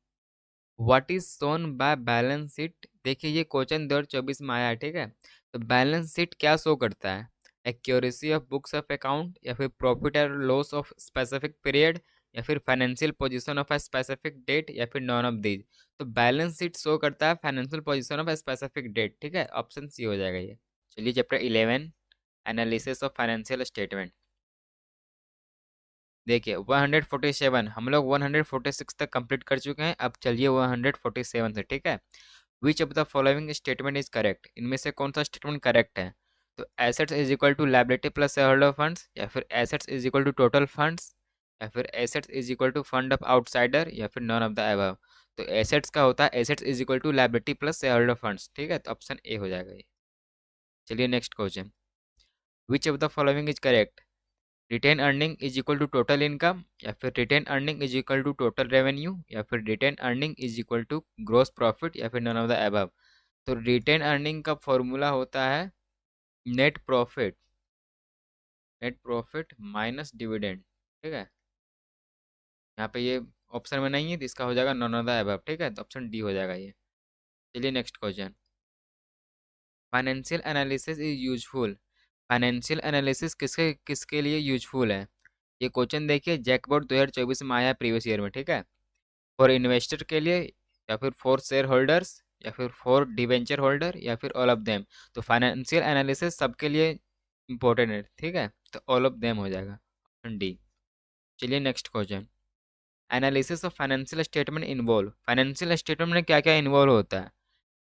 what is shown by balance sheet देखिए ये क्वेश्चन 2024 में आया है, ठीक है। तो बैलेंस शीट क्या शो करता है? Accuracy of books of account, या फिर प्रॉफिट और लॉस ऑफ स्पेसिफिक पीरियड, या फिर financial position of a specific date, या फिर नॉन ऑफ दीज। तो बैलेंस शीट शो करता है financial position of a specific date, ठीक है। ऑप्शन सी हो जाएगा ये। चलिए chapter 11, analysis of financial statement. देखिए 147, हम लोग 146 तक कंप्लीट कर चुके हैं। अब चलिए 147 से, ठीक है। Which of the following statement is correct? इनमें से कौन सा स्टेटमेंट करेक्ट है? तो assets is equal to liability plus shareholder funds, या फिर assets is equal to total funds, या फिर assets is equal to fund of outsider, या फिर नॉन ऑफ द अबव। तो एसेट्स का होता है assets is equal to liability plus shareholder funds, ठीक है। तो ऑप्शन ए हो जाएगा ये। चलिए next question. Which of the following is correct? Retained earning is equal to total income, या फिर retained earning is equal to total revenue, या फिर retained earning is equal to gross profit, या फिर नॉन ऑफ द अबव। तो retained earning का formula होता है net profit, net profit minus dividend, ठीक है। यहाँ पे ये ऑप्शन में नहीं है, तो इसका हो जाएगा नॉन ऑफ द अबव, ठीक है। तो ऑप्शन डी हो जाएगा ये। चलिए next question. Financial analysis is useful. Financial analysis किसके किसके लिए यूजफुल है? ये क्वेश्चन देखिए जैकबोर्ड 2024 में आया है प्रीवियस ईयर में, ठीक है। फॉर इन्वेस्टर के लिए, या फिर फॉर शेयर होल्डर्स, या फिर फॉर डिवेंचर होल्डर, या फिर ऑल ऑफ देम। तो फाइनेंशियल एनालिसिस सबके लिए इंपॉर्टेंट है, ठीक है। तो ऑल ऑफ देम हो जाएगा, ऑप्शन डी। चलिए next question. Analysis of financial statement involve. Financial statement में क्या क्या इन्वॉल्व होता है?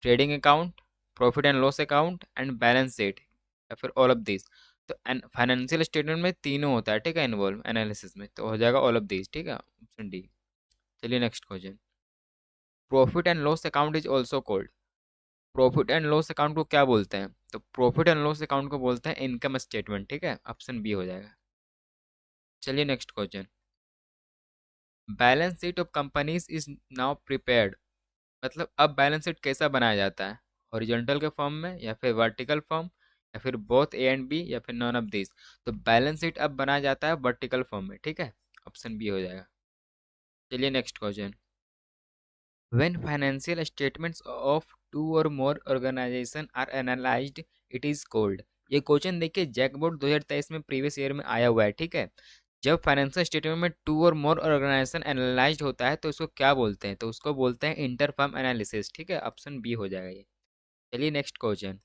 Trading account, profit and loss account, and balance sheet, या फिर ऑल ऑफ दिस। तो फाइनेंशियल स्टेटमेंट में तीनों होता है, ठीक है, इन्वॉल्व एनालिसिस में। तो हो जाएगा ऑल ऑफ दिस, ठीक है, ऑप्शन डी। चलिए next question. Profit and loss account is also called. Profit and loss account को क्या बोलते हैं? तो प्रॉफिट एंड लॉस अकाउंट को बोलते हैं इनकम स्टेटमेंट, ठीक है। ऑप्शन बी हो जाएगा। चलिए next question. Balance sheet of companies is now prepared. मतलब अब बैलेंस शीट कैसा बनाया जाता है? हॉरिजॉन्टल के फॉर्म में, या फिर वर्टिकल फॉर्म, या फिर बोथ ए एंड बी, या फिर नॉन ऑफ दिस। तो बैलेंस शीट अब बनाया जाता है वर्टिकल फॉर्म में, ठीक है। ऑप्शन बी हो जाएगा। चलिए next question. When financial statements of two or more organization are analyzed, it is called। ये क्वेश्चन देखिए जैकबोर्ड 2023 में प्रीवियस ईयर में आया हुआ है, ठीक है। जब फाइनेंशियल स्टेटमेंट में टू और मोर ऑर्गेनाइजेशन एनालाइज होता है तो उसको क्या बोलते हैं? तो उसको बोलते हैं इंटरफर्म एनालिसिस, ठीक है। ऑप्शन बी हो जाएगा ये। चलिए next question.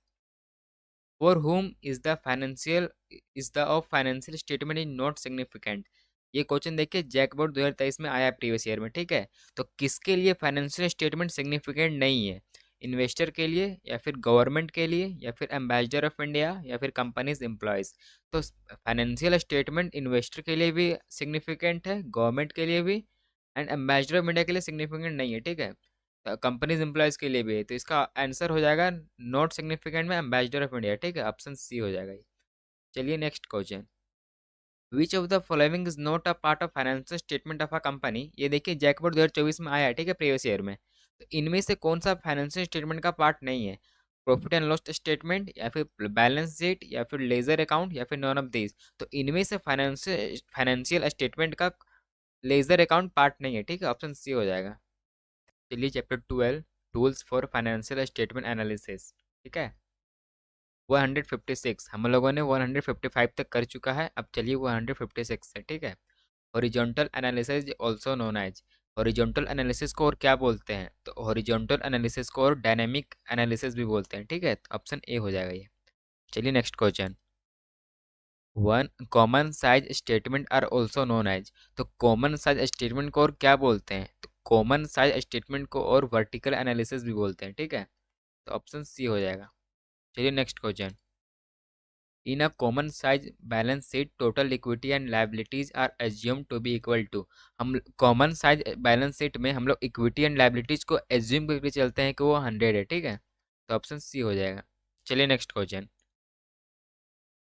For whom is the of financial statement is not significant. ये क्वेश्चन देखिए जैकबोर्ड 2023 में आया है प्रीवियस ईयर में, ठीक है। तो किसके लिए फाइनेंशियल स्टेटमेंट सिग्निफिकेंट नहीं है? इन्वेस्टर के लिए, या फिर गवर्नमेंट के लिए, या फिर एम्बेसडर ऑफ इंडिया, या फिर कंपनीज एम्प्लॉयज। तो फाइनेंशियल स्टेटमेंट इन्वेस्टर के लिए भी सिग्निफिकेंट है, गवर्नमेंट के लिए भी, एंड एम्बेसडर ऑफ इंडिया के लिए सिग्निफिकेंट नहीं है, ठीक है। कंपनीज एम्प्लॉयज के लिए भी है। तो इसका आंसर हो जाएगा नॉट सिग्निफिकेंट में एम्बेसडर ऑफ इंडिया, ठीक है। ऑप्शन सी हो जाएगा ये। चलिए next question. Which of the following is not a part of financial statement of a company. ये देखिए जैकबोर्ड 2024 में आया है, ठीक है, प्रीवियस ईयर में। तो इनमें से कौन सा फाइनेंशियल स्टेटमेंट का पार्ट नहीं है? प्रॉफिट एंड लॉस स्टेटमेंट, या फिर बैलेंस शीट, या फिर लेजर अकाउंट, या फिर नॉन ऑफ दिस। तो इनमें से फाइनेंशियल स्टेटमेंट का लेजर अकाउंट पार्ट नहीं है, ठीक है। ऑप्शन सी हो जाएगा। चलिए chapter 12, tools for financial statement analysis, ठीक है। 156 हम लोगों ने 155 तक कर चुका है। अब चलिए 156 से, ठीक है। Horizontal analysis also known as. Horizontal analysis को और क्या बोलते हैं? तो हॉरिजॉन्टल एनालिसिस को और डायनेमिक एनालिसिस भी बोलते हैं, ठीक है। तो ऑप्शन ए हो जाएगा ये। चलिए next question. One common size statement are also known as. तो कॉमन साइज स्टेटमेंट को और क्या बोलते हैं? तो कॉमन साइज स्टेटमेंट को और वर्टिकल एनालिसिस भी बोलते हैं, ठीक है। तो ऑप्शन सी हो जाएगा। चलिए next question. In a common size balance sheet total equity and liabilities are assume to be equal to. हम कॉमन साइज बैलेंस शीट में हम लोग इक्विटी एंड लायबिलिटीज को एज्यूम करके चलते हैं कि वो 100 है, ठीक है। तो ऑप्शन सी हो जाएगा। चलिए नेक्स्ट क्वेश्चन।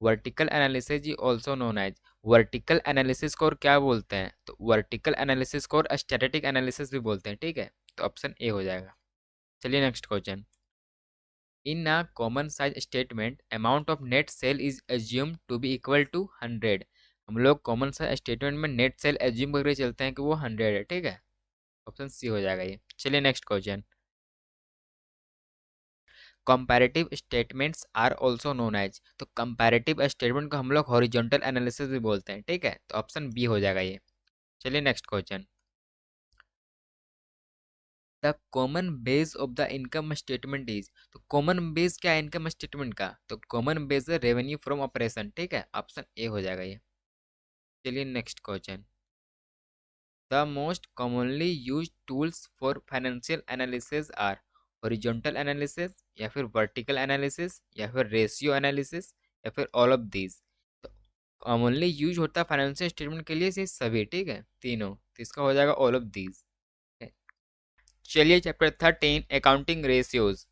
वर्टिकल एनालिसिस जी also known as. Vertical analysis को और क्या बोलते हैं? तो वर्टिकल एनालिसिस को और स्टैटिक एनालिसिस भी बोलते हैं, ठीक है। तो ऑप्शन ए हो जाएगा। चलिए next question. In a common size statement amount of net sale is assume to be equal to 100। हम लोग कॉमन साइज स्टेटमेंट में नेट सेल एज्यूम करके चलते हैं कि वो 100 है, ठीक है। ऑप्शन सी हो जाएगा ये। चलिए next question. Comparative statements are also known as, तो कंपैरेटिव स्टेटमेंट को हम लोग हॉरिजॉन्टल एनालिसिस भी बोलते हैं, ठीक है, तो ऑप्शन बी हो जाएगा ये। चलिए next question. The common base of the income statement is, तो कॉमन बेस क्या है इनकम स्टेटमेंट का, तो कॉमन बेस है रेवेन्यू फ्रॉम ऑपरेशन, ठीक है, ऑप्शन ए हो जाएगा ये। चलिए next question. The most commonly use tools for financial analysis are horizontal analysis, या फिर वर्टिकल एनालिसिस, या फिर रेशियो एनालिसिस, या फिर ऑल ऑफ दीज। तो कॉमनली यूज होता है फाइनेंशियल स्टेटमेंट के लिए ये सभी, ठीक है, तीनों, तो इसका हो जाएगा ऑल ऑफ दीज। चलिए चैप्टर 13 अकाउंटिंग रेशियोज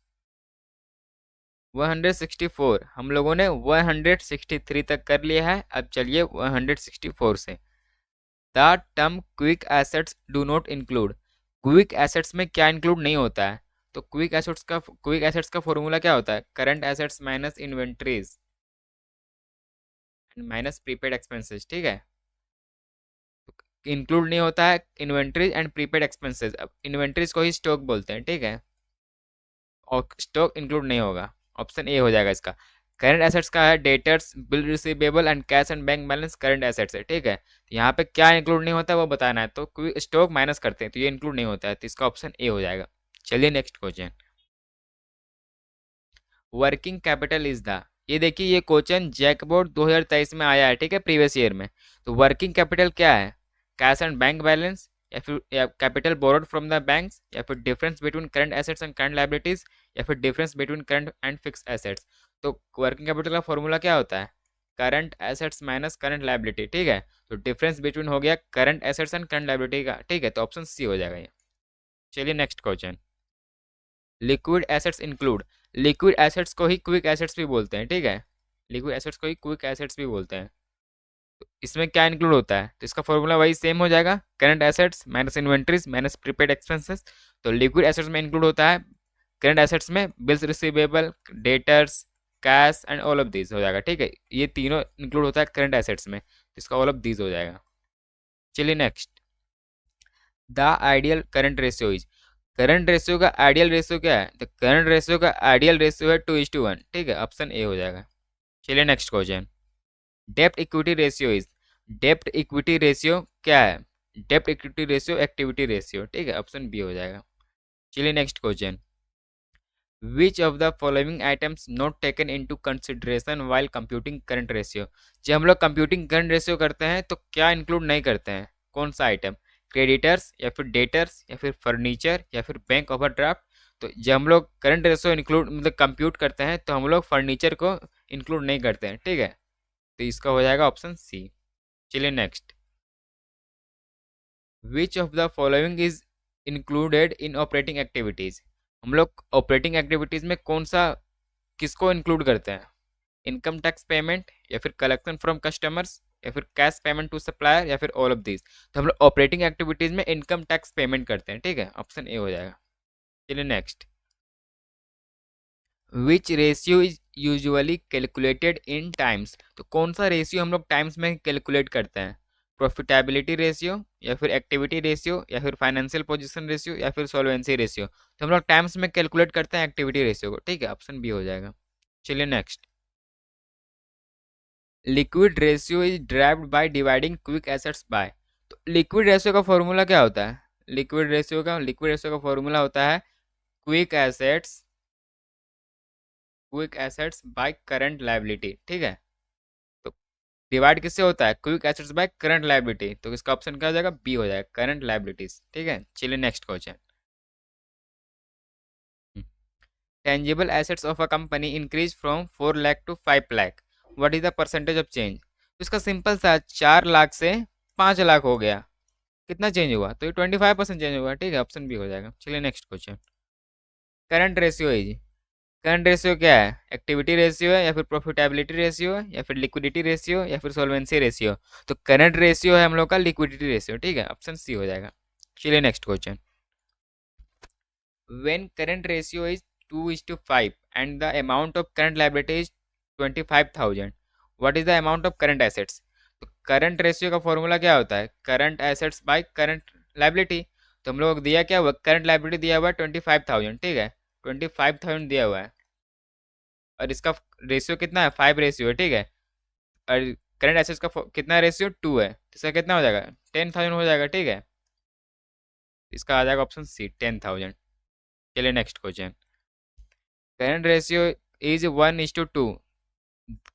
164, हम लोगों ने 163 तक कर लिया है, अब चलिए 164 से। The term quick assets do not include, quick assets में क्या इंक्लूड नहीं होता है, तो क्विक एसेट्स का फॉर्मूला क्या होता है, current assets minus inventories minus prepaid expenses, ठीक है। इंक्लूड नहीं होता है इन्वेंट्रीज एंड प्रीपेड एक्सपेंसेस, अब इन्वेंट्रीज को ही स्टॉक बोलते हैं, ठीक है, और स्टॉक इंक्लूड नहीं होगा, ऑप्शन ए हो जाएगा इसका। करंट एसेट्स का है debtors, bill receivable and cash and bank balance current assets है, ठीक है, तो यहाँ पे क्या इंक्लूड नहीं होता है वो बताना है, तो कोई स्टॉक माइनस करते हैं तो ये इंक्लूड नहीं होता है, तो इसका ऑप्शन ए हो जाएगा। चलिए next question. Working capital is the, ये देखिए ये क्वेश्चन जैकबोर्ड 2023 में आया है, ठीक है, प्रीवियस ईयर में। तो वर्किंग कैपिटल क्या है, कैश एंड बैंक बैलेंस, या फिर capital borrowed from the banks, या फिर difference between current assets and current liabilities, या फिर difference between current and fix assets. तो वर्किंग कैपिटल का फॉर्मूला क्या होता है, current assets minus current liability, ठीक है, तो डिफरेंस बिटवीन हो गया current assets and current liability का, ठीक है, तो ऑप्शन सी हो जाएगा ये। चलिए next question. Liquid assets include, liquid assets को ही क्विक एसेट्स भी बोलते हैं, ठीक है, लिक्विड एसेट्स को ही क्विक एसेट्स भी बोलते हैं। तो इसमें क्या इंक्लूड होता है, तो इसका फॉर्मूला वही सेम हो जाएगा, current assets minus inventories minus prepaid expenses. तो लिक्विड एसेट्स में इंक्लूड होता है करंट एसेट्स में bills receivable, debtors, cash and all of these हो जाएगा, ठीक है, ये तीनों इंक्लूड होता है करंट एसेट्स में, तो इसका ऑल ऑफ दीज हो जाएगा। चलिए next. The ideal current ratio is, current ratio का आइडियल रेशियो क्या है, तो करंट रेशियो का आइडियल रेशियो है 2:1, ठीक है, ऑप्शन ए हो जाएगा। चलिए नेक्स्ट क्वेश्चन। डेप्ट इक्विटी रेशियो इज, डेप्ट इक्विटी रेशियो क्या है, डेप्ट इक्विटी रेशियो एक्टिविटी रेशियो, ठीक है, ऑप्शन बी हो जाएगा। चलिए next question. Which of the following items not taken into consideration while computing current ratio, जब हम लोग कंप्यूटिंग करंट रेशियो करते हैं तो क्या इंक्लूड नहीं करते हैं, कौन सा आइटम, क्रेडिटर्स, या फिर डेटर्स, या फिर फर्नीचर, या फिर बैंक ओवरड्राफ्ट। तो जब हम लोग करंट रेशियो इंक्लूड मतलब कंप्यूट करते हैं तो हम लोग फर्नीचर को इंक्लूड नहीं करते हैं, ठीक है, तो इसका हो जाएगा ऑप्शन सी। चलिए next. Which of the following is included in operating activities, हम लोग ऑपरेटिंग एक्टिविटीज में कौन सा किसको इंक्लूड करते हैं, इनकम टैक्स पेमेंट, या फिर कलेक्शन फ्रॉम कस्टमर्स, या फिर कैश पेमेंट टू सप्लायर, या फिर ऑल ऑफ दिस। तो हम लोग ऑपरेटिंग एक्टिविटीज में इनकम टैक्स पेमेंट करते हैं, ठीक है, ऑप्शन ए हो जाएगा। चलिए next. Which ratio is usually calculated in times, तो कौन सा रेशियो हम लोग टाइम्स में कैलकुलेट करते हैं, प्रॉफिटेबिलिटी रेशियो, या फिर एक्टिविटी रेशियो, या फिर फाइनेंशियल पोजीशन रेशियो, या फिर सॉल्वेंसी रेशियो। तो हम लोग टाइम्स में कैलकुलेट करते हैं एक्टिविटी रेशियो को, ठीक है, ऑप्शन बी हो जाएगा। चलिए next. Liquid ratio is derived by dividing quick assets bye, तो लिक्विड रेशियो का फॉर्मूला क्या होता है, लिक्विड रेशियो का फॉर्मूला होता है quick assets, quick assets by current liability, ठीक है, तो डिवाइड किससे होता है, quick assets by current liability, तो इसका ऑप्शन क्या हो जाएगा, बी हो जाएगा, करंट लायबिलिटीज, ठीक है। चलिए next question. Tangible assets of a company increase from 4 lakh to 5 lakh, what is the percentage of change, तो इसका सिंपल सा 4 लाख से 5 लाख हो गया, कितना चेंज हुआ, तो ये 25% चेंज हुआ, ठीक है, ऑप्शन बी हो जाएगा। चलिए next question. Current ratio is, current ratio क्या है, एक्टिविटी रेशियो है, या फिर प्रॉफिटेबिलिटी रेशियो है, या फिर लिक्विडिटी रेशियो, या फिर सॉल्वेंसी रेशियो। तो करंट रेशियो है हम लोग का लिक्विडिटी रेशियो, ठीक है, ऑप्शन सी हो जाएगा। चलिए next question. When current ratio is 2:5 and the amount of current liability is 25,000, what is the amount of current assets, तो करंट रेशियो का फॉर्मूला क्या होता है, current assets by current liability. तो हम लोग दिया क्या, करंट लायबिलिटी दिया हुआ है 25,000, ठीक है, 25,000 दिया हुआ है, और इसका रेशियो कितना है, 5 रेशियो है, ठीक है। और करंट एसेट्स का कितना रेशियो, 2 है, तो इसका कितना हो जाएगा, 10,000 हो जाएगा, ठीक है। इसका आ जाएगा ऑप्शन सी, 10,000। चलिए next question. Current ratio is 1:2,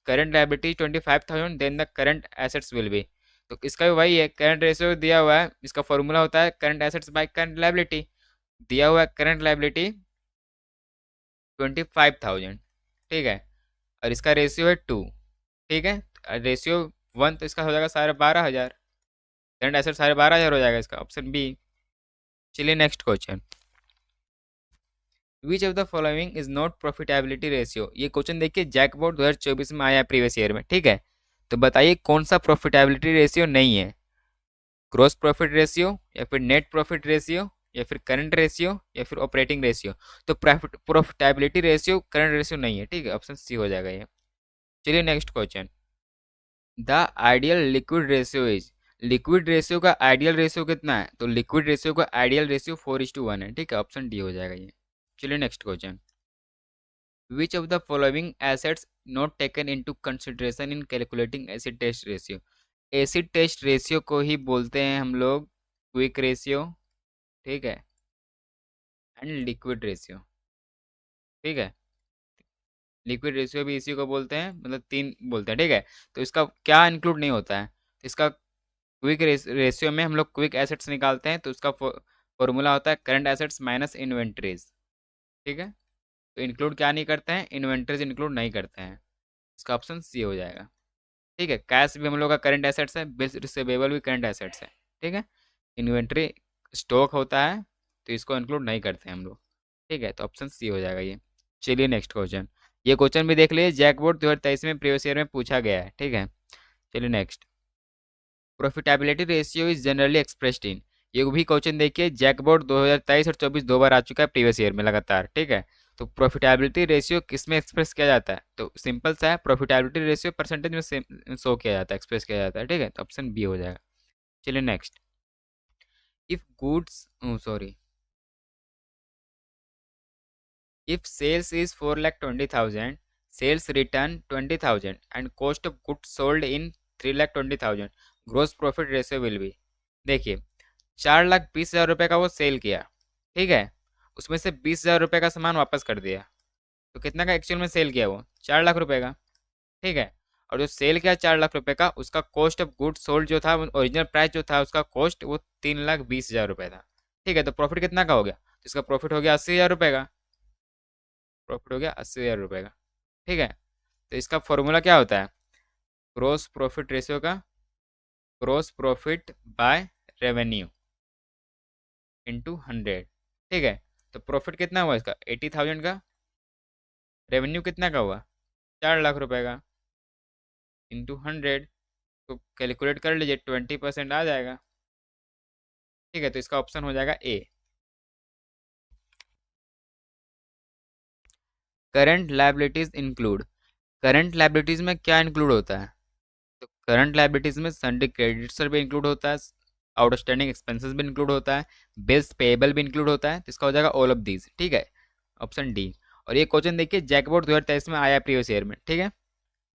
current liability 25,000, then the current assets will be. तो इसका भी वही है, करंट रेशियो दिया हुआ है, इसका फॉर्मूला होता है current assets by current liability. दिया हुआ है करंट लायबिलिटी 25,000, ठीक है, और इसका रेशियो है 2, ठीक है। रेशियो 1 तो इसका हो जाएगा 12,500, करंट एसेट 12,500 हो जाएगा, इसका ऑप्शन बी। चलिए next question. Which of the following is not profitability ratio. ये क्वेश्चन देखिए जैकबोर्ड 2024 में आया प्रीवियस ईयर में, ठीक है। तो बताइए कौन सा प्रॉफिटेबिलिटी रेशियो नहीं है, ग्रोस प्रॉफिट रेशियो या फिर नेट प्रॉफिट रेशियो या फिर करंट रेशियो या फिर ऑपरेटिंग रेशियो। तो प्रॉफिटेबिलिटी रेशियो करंट रेशियो नहीं है, ठीक है, ऑप्शन सी हो जाएगा ये। चलिए next question. The ideal liquid ratio is, liquid ratio का आइडियल रेशियो कितना है, तो लिक्विड रेशियो का आइडियल रेशियो 4:1 है, ठीक है, ऑप्शन डी हो जाएगा ये। चलिए next question. Which of the following assets not taken into consideration in calculating acid test ratio. Acid test ratio को ही बोलते हैं हम लोग क्विक रेशियो, ठीक है, एंड लिक्विड रेशियो, ठीक है। लिक्विड रेशियो भी इसी को बोलते हैं, मतलब 3 बोलते हैं, ठीक है। तो इसका क्या इंक्लूड नहीं होता है, इसका क्विक रेशियो में हम लोग क्विक एसेट्स निकालते हैं, तो उसका फॉर्मूला होता है करंट एसेट्स माइनस इन्वेंट्रीज, ठीक है। तो इंक्लूड क्या नहीं करते हैं, इन्वेंट्रीज इंक्लूड नहीं करते हैं, इसका ऑप्शन सी हो जाएगा, ठीक है। कैश भी हम लोग का करंट एसेट्स है, बिल्स रिसीवेबल भी करंट एसेट्स है, ठीक है। इन्वेंट्री स्टॉक होता है, तो इसको इंक्लूड नहीं करते हैं हम लोग, ठीक है, तो ऑप्शन सी हो जाएगा ये। चलिए नेक्स्ट क्वेश्चन। ये क्वेश्चन भी देख लीजिए, जैकबोर्ड 2023 में प्रीवियस ईयर में पूछा गया है, ठीक है। चलिए next. Profitability ratio is generally expressed in, ये भी क्वेश्चन देखिए जैकबोर्ड 2023 और 24 दो बार आ चुका है प्रीवियस ईयर में लगातार, ठीक है। तो प्रॉफिटेबिलिटी रेशियो किस में एक्सप्रेस किया जाता है, तो सिंपल सा है, प्रॉफिटेबिलिटी रेशियो परसेंटेज में शो किया जाता है, एक्सप्रेस किया जाता है, ठीक है, तो ऑप्शन बी हो जाएगा। चलिए next. If goods sorry if sales is 4,20,000, sales return 20,000 and cost of goods sold in 3,20,000, gross profit ratio will be. देखिए 4,20,000 रुपये का वो सेल किया, ठीक है, उसमें से 20,000 रुपये का सामान वापस कर दिया, तो कितना का एक्चुअल में सेल किया वो, 4,00,000 रुपये का, ठीक है। और जो सेल किया 4,00,000 रुपये का, उसका कॉस्ट ऑफ गुड्स सोल्ड जो था, ओरिजिनल प्राइस जो था उसका कॉस्ट वो 3,20,000 रुपये था, ठीक है। तो प्रॉफिट कितना का हो गया, तो इसका प्रॉफिट हो गया 80,000 रुपये का, प्रॉफिट हो गया 80,000 रुपये का, ठीक है। तो इसका फॉर्मूला क्या होता है, ग्रोस प्रॉफिट रेशियो का, gross profit by revenue into 100, ठीक है। तो प्रॉफिट कितना हुआ इसका, 80,000 का, रेवेन्यू कितना का हुआ, 4,00,000 रुपए का, इंटू 100, तो कैलकुलेट कर लीजिए, 20% आ जाएगा, ठीक है। तो इसका ऑप्शन हो जाएगा A. Current liabilities include, current liabilities में क्या इंक्लूड होता है, तो करंट लायबिलिटीज में सन्डी क्रेडिट्स भी इंक्लूड होता है, आउटस्टैंडिंग एक्सपेंसेस भी इंक्लूड होता है, बिल्स पेएबल भी इंक्लूड होता है, तो इसका हो जाएगा ऑल ऑफ दीज, ठीक है, ऑप्शन डी। और ये क्वेश्चन देखिए जैकबोर्ड 2023 में आया प्रीवियस ईयर में, ठीक है।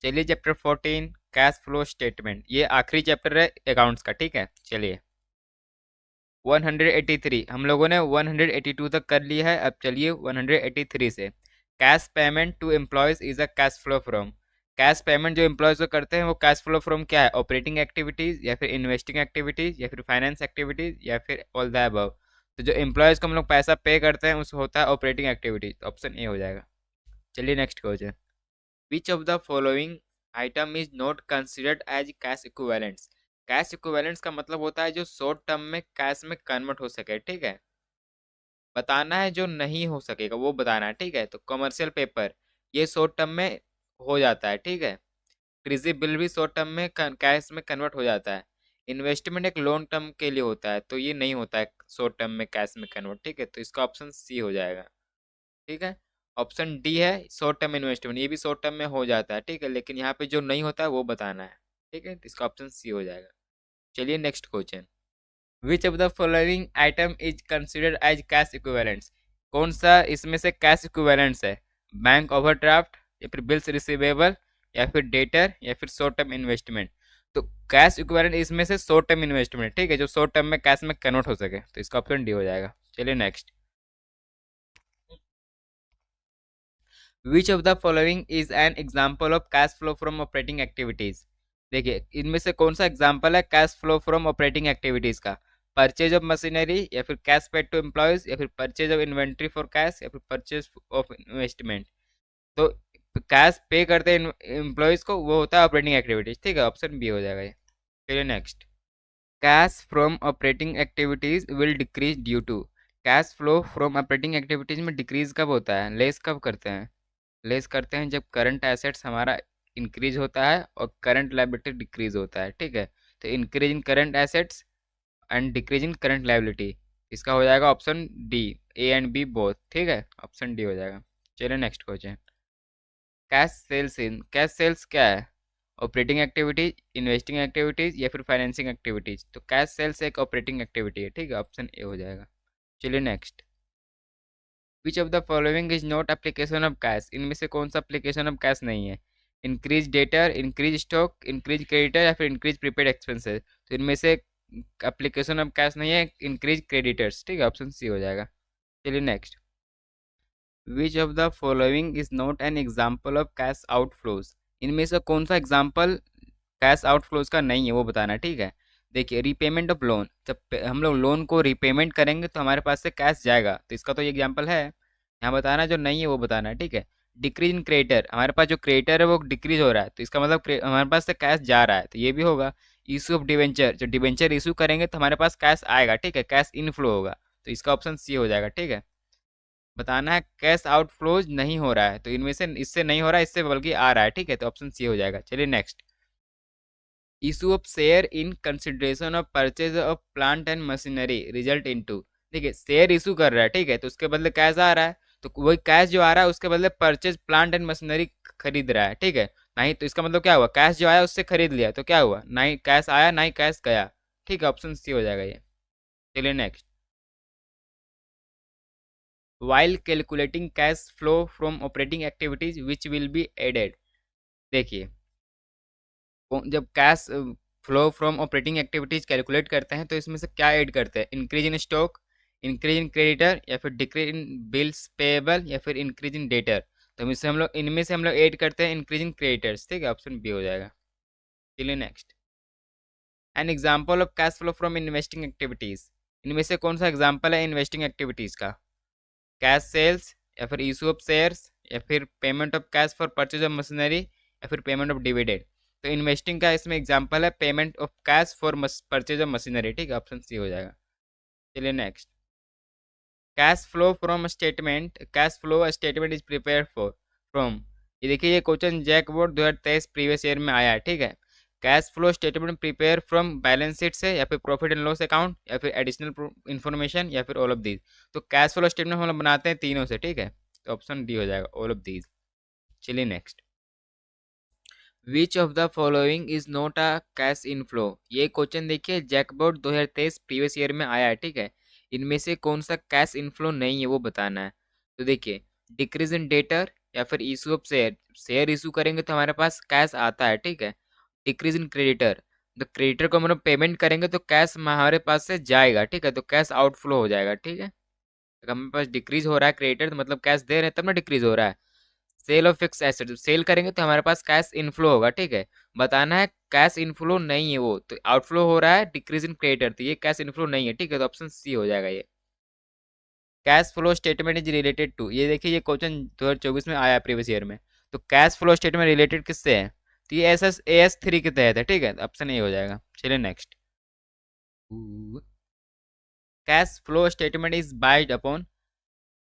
चलिए चैप्टर 14 कैश फ्लो स्टेटमेंट, ये आखिरी चैप्टर है अकाउंट्स का, ठीक है। चलिए 183, हम लोगों ने 182 तक कर लिया है, अब चलिए 183 से। Cash payment to employees is a cash flow from, cash payment जो एम्प्लॉयज को करते हैं वो कैश फ्लो फ्रॉम क्या है, ऑपरेटिंग एक्टिविटीज या फिर इन्वेस्टिंग एक्टिविटीज या फिर फाइनेंस एक्टिविटीज या फिर ऑल द अबव। तो जो एम्प्लॉयज को हम लोग पैसा पे करते हैं उस होता है ऑपरेटिंग एक्टिविटीज, तो ऑप्शन ए हो जाएगा। चलिए next question. Which of the following item is not considered as cash equivalents, cash equivalents का मतलब होता है जो शॉर्ट टर्म में कैश में कन्वर्ट हो सके, ठीक है। बताना है जो नहीं हो सकेगा वो बताना है, ठीक है। तो कमर्शियल पेपर ये शॉर्ट टर्म में हो जाता है, ठीक है। ट्रेजरी बिल भी शॉर्ट टर्म में कैश में कन्वर्ट हो जाता है। इन्वेस्टमेंट एक लॉन्ग टर्म के लिए होता है, तो ये नहीं होता है शॉर्ट टर्म में कैश में कन्वर्ट, ठीक है। तो इसका ऑप्शन सी हो जाएगा, ठीक है। ऑप्शन डी है शॉर्ट टर्म इन्वेस्टमेंट, ये भी शॉर्ट टर्म में हो जाता है, ठीक है, लेकिन यहाँ पे जो नहीं होता है वो बताना है, ठीक है। तो इसका ऑप्शन सी हो जाएगा। चलिए next question. Which of the following item is considered as cash equivalents, कौन सा इसमें से कैश इक्विवेलेंट्स है, बैंक ओवरड्राफ्ट, या फिर बिल्स रिसीवेबल या फिर डेटर या फिर शॉर्ट टर्म इन्वेस्टमेंट। तो कैश इक्विवेलेंट इसमें से शॉर्ट टर्म इन्वेस्टमेंट, ठीक है, जो शॉर्ट टर्म में कैश में कन्वर्ट हो सके, तो इसका ऑप्शन डी हो जाएगा। चलिए next. Which of the following is an example of cash flow from operating activities. देखिए इनमें से कौन सा एग्जाम्पल है cash flow from operating activities का। परचेज ऑफ मशीनरी या फिर कैश पेड टू एम्प्लॉयज या फिर purchase of inventory for cash या फिर परचेज ऑफ इन्वेस्टमेंट। तो कैश पे करते हैं एम्प्लॉयज को, वो होता है ऑपरेटिंग एक्टिविटीज, ठीक है, ऑप्शन बी हो जाएगा ये। चलिए next. Cash from operating activities will decrease due to. Cash flow from operating activities में डिक्रीज कब होता है, लेस कब करते हैं, लेस करते हैं जब करंट एसेट्स हमारा इंक्रीज होता है और करंट लायबिलिटी डिक्रीज होता है, ठीक है। तो increase in current assets and decrease in current liability, इसका हो जाएगा option D, A and B both, ठीक है, ऑप्शन डी हो जाएगा। चलिए next question. Cash sales in, cash sales क्या है, ऑपरेटिंग एक्टिविटीज, इन्वेस्टिंग एक्टिविटीज या फिर फाइनेंसिंग एक्टिविटीज। तो कैश सेल्स एक ऑपरेटिंग एक्टिविटी है, ठीक है, ऑप्शन ए हो जाएगा। चलिए next. Which of the following is not application of cash, इनमें से कौन सा एप्लीकेशन ऑफ कैश नहीं है। Increase debtor, increase stock, increase creditor या फिर इंक्रीज प्रीपेड एक्सपेंसेस। तो इनमें से एप्लीकेशन ऑफ कैश नहीं है इंक्रीज क्रेडिटर्स, ठीक है, ऑप्शन सी हो जाएगा। चलिए next. Which of the following is not an example of cash outflows, इनमें से कौन सा एग्जाम्पल कैश आउटफ्लोज का नहीं है वो बताना, ठीक है। देखिए रीपेमेंट ऑफ लोन, जब हम लोग लोन को रीपेमेंट करेंगे तो हमारे पास से कैश जाएगा, तो इसका तो ये एग्जाम्पल है, यहाँ बताना, जो नहीं है वो बताना है, ठीक है। डिक्रीज इन क्रेडिटर, हमारे पास जो क्रेडिटर है वो डिक्रीज हो रहा है, तो इसका मतलब हमारे पास से कैश जा रहा है, तो ये भी होगा। इशू ऑफ डिवेंचर, जो डिवेंचर इशू करेंगे तो हमारे पास कैश आएगा, ठीक है, कैश इनफ्लो होगा, तो इसका ऑप्शन सी हो जाएगा, ठीक है। बताना है कैश आउटफ्लोज नहीं हो रहा है, तो इनमें से इससे नहीं हो रहा है, इससे बल्कि आ रहा है, ठीक है, तो ऑप्शन सी हो जाएगा। चलिए next. Issue of share in consideration of purchase of plant and machinery result into. देखिए शेयर इशू कर रहा है, ठीक है, तो उसके बदले कैश आ रहा है, तो वही कैश जो आ रहा है उसके बदले परचेज प्लांट एंड मशीनरी खरीद रहा है, ठीक है। नहीं तो इसका मतलब क्या हुआ, कैश जो आया उससे खरीद लिया, तो क्या हुआ, ना ही कैश आया ना ही कैश गया, ठीक है, ऑप्शन सी हो जाएगा ये। चलिए next. While calculating cash flow from operating activities which will be added. देखिए जब cash flow from operating activities calculate करते हैं तो इसमें से क्या ऐड करते हैं, increase in stock, increase in creditor या फिर डिक्रीज इन बिल्स पेएबल या फिर इंक्रीज इन डेटर। तो इनमें से हम लोग ऐड करते हैं इंक्रीज इन क्रेडिटर्स, ठीक है, ऑप्शन बी हो जाएगा। चलिए next. An example of cash flow from investing activities, इनमें से कौन सा एग्जाम्पल है इन्वेस्टिंग एक्टिविटीज का। कैश सेल्स या फिर इशू ऑफ शेयर्स या फिर payment of cash for purchase of machinery या फिर पेमेंट ऑफ डिविडेंड। तो इन्वेस्टिंग का इसमें एग्जांपल है payment of cash for purchase of machinery, ठीक है, ऑप्शन सी हो जाएगा। चलिए next. Cash flow from statement, cash flow statement is prepare for from. ये देखिए ये question JAC board 2023 previous year में आया है, ठीक है। Cash flow statement prepare from balance sheet से या फिर प्रॉफिट एंड लॉस अकाउंट या फिर एडिशनल इन्फॉर्मेशन या फिर ऑल ऑफ दीज। तो कैश फ्लो स्टेटमेंट हम लोग बनाते हैं तीनों से, ठीक है, तो ऑप्शन डी हो जाएगा, ऑल ऑफ दीज। चलिए next. Which of the following is not a cash inflow, ये क्वेश्चन देखिए जैकबोर्ड 2023 प्रीवियस ईयर में आया है, ठीक है। इनमें से कौन सा कैश इनफ्लो नहीं है वो बताना है। तो देखिए डिक्रीज इन डेटर या फिर issue of share, share issue करेंगे तो हमारे पास कैश आता है, ठीक है। डिक्रीज इन क्रेडिटर, तो क्रेडिटर को हम लोग पेमेंट करेंगे तो कैश हमारे पास से जाएगा, ठीक है, तो कैश आउटफ्लो हो जाएगा, ठीक है। अगर हमारे पास डिक्रीज हो रहा है क्रेडिटर तो मतलब कैश दे रहे हैं तब ना डिक्रीज हो रहा है। Sale of fix asset, sale करेंगे तो हमारे पास कैश इनफ्लो होगा, ठीक है। बताना है कैश इनफ्लो नहीं है वो, तो आउटफ्लो हो रहा है डिक्रीज इन क्रेडिटर, तो ये कैश इनफ्लो नहीं है, ठीक है, तो ऑप्शन सी हो जाएगा ये। Cash flow statement is related to, ये देखिए ये क्वेश्चन 2024 में आया प्रीवियस ईयर में। तो कैश फ्लो स्टेटमेंट रिलेटेड किससे है, तो ये AS3 के तहत है, ठीक है, ऑप्शन ए हो जाएगा। चलिए next. Cash flow statement is wide upon,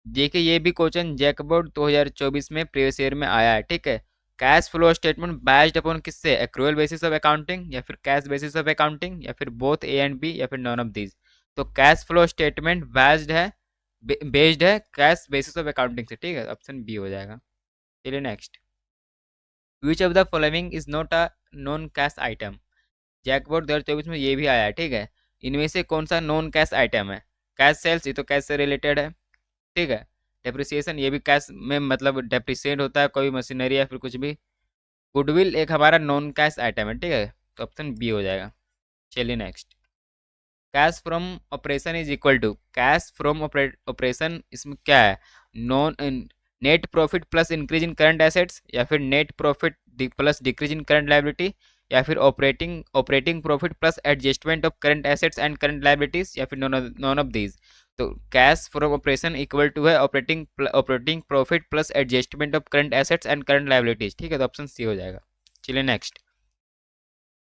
देखिए ये भी क्वेश्चन जैकबोर्ड 2024 में प्रीवियस ईयर में आया है, ठीक है। Cash flow statement based upon किससे, एक्रूअल बेसिस ऑफ अकाउंटिंग या फिर कैश बेसिस ऑफ अकाउंटिंग या फिर बोथ ए एंड बी या फिर नॉन ऑफ दीज। तो कैश फ्लो स्टेटमेंट बेस्ड है कैश बेसिस ऑफ अकाउंटिंग से, ठीक है, ऑप्शन बी हो जाएगा। चलिए next. Which of the following is not a non cash item, JAC board 2024 में ये भी आया है, ठीक है। इनमें से कौन सा नॉन कैश आइटम है, कैश सेल्स, ये तो कैश से रिलेटेड है, ठीक है। डेप्रिसिएशन ये भी कैश में मतलब डेप्रिसिएट होता है कोई मशीनरी या फिर कुछ भी। गुडविल एक हमारा नॉन कैश आइटम है, ठीक है, तो ऑप्शन बी हो जाएगा। चलिए next. Cash from operation is equal to, cash from operation इसमें क्या है, non net profit plus increase in current assets, या फिर net profit plus decrease in current liability, या फिर operating profit plus adjustment of current assets and current liabilities, या फिर none of these. तो cash from operation equal to है operating profit plus adjustment of current assets and current liabilities, ठीक है, तो option C हो जाएगा। चलिए नेक्स्ट।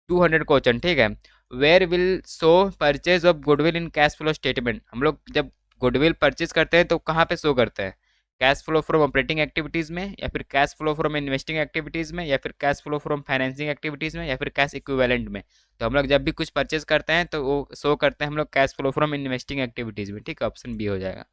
200 क्वेश्चन, ठीक है। Where will show purchase of goodwill in cash flow statement, हम लोग जब गुडविल परचेज करते हैं तो कहाँ पे शो करते हैं, cash flow from operating activities में, या फिर cash flow from investing activities में, या फिर cash flow from financing activities में, या फिर कैश इक्विवेलेंट में। तो हम लोग जब भी कुछ परचेज करते हैं तो वो शो करते हैं हम लोग cash flow from investing activities में, ठीक है, ऑप्शन बी हो जाएगा।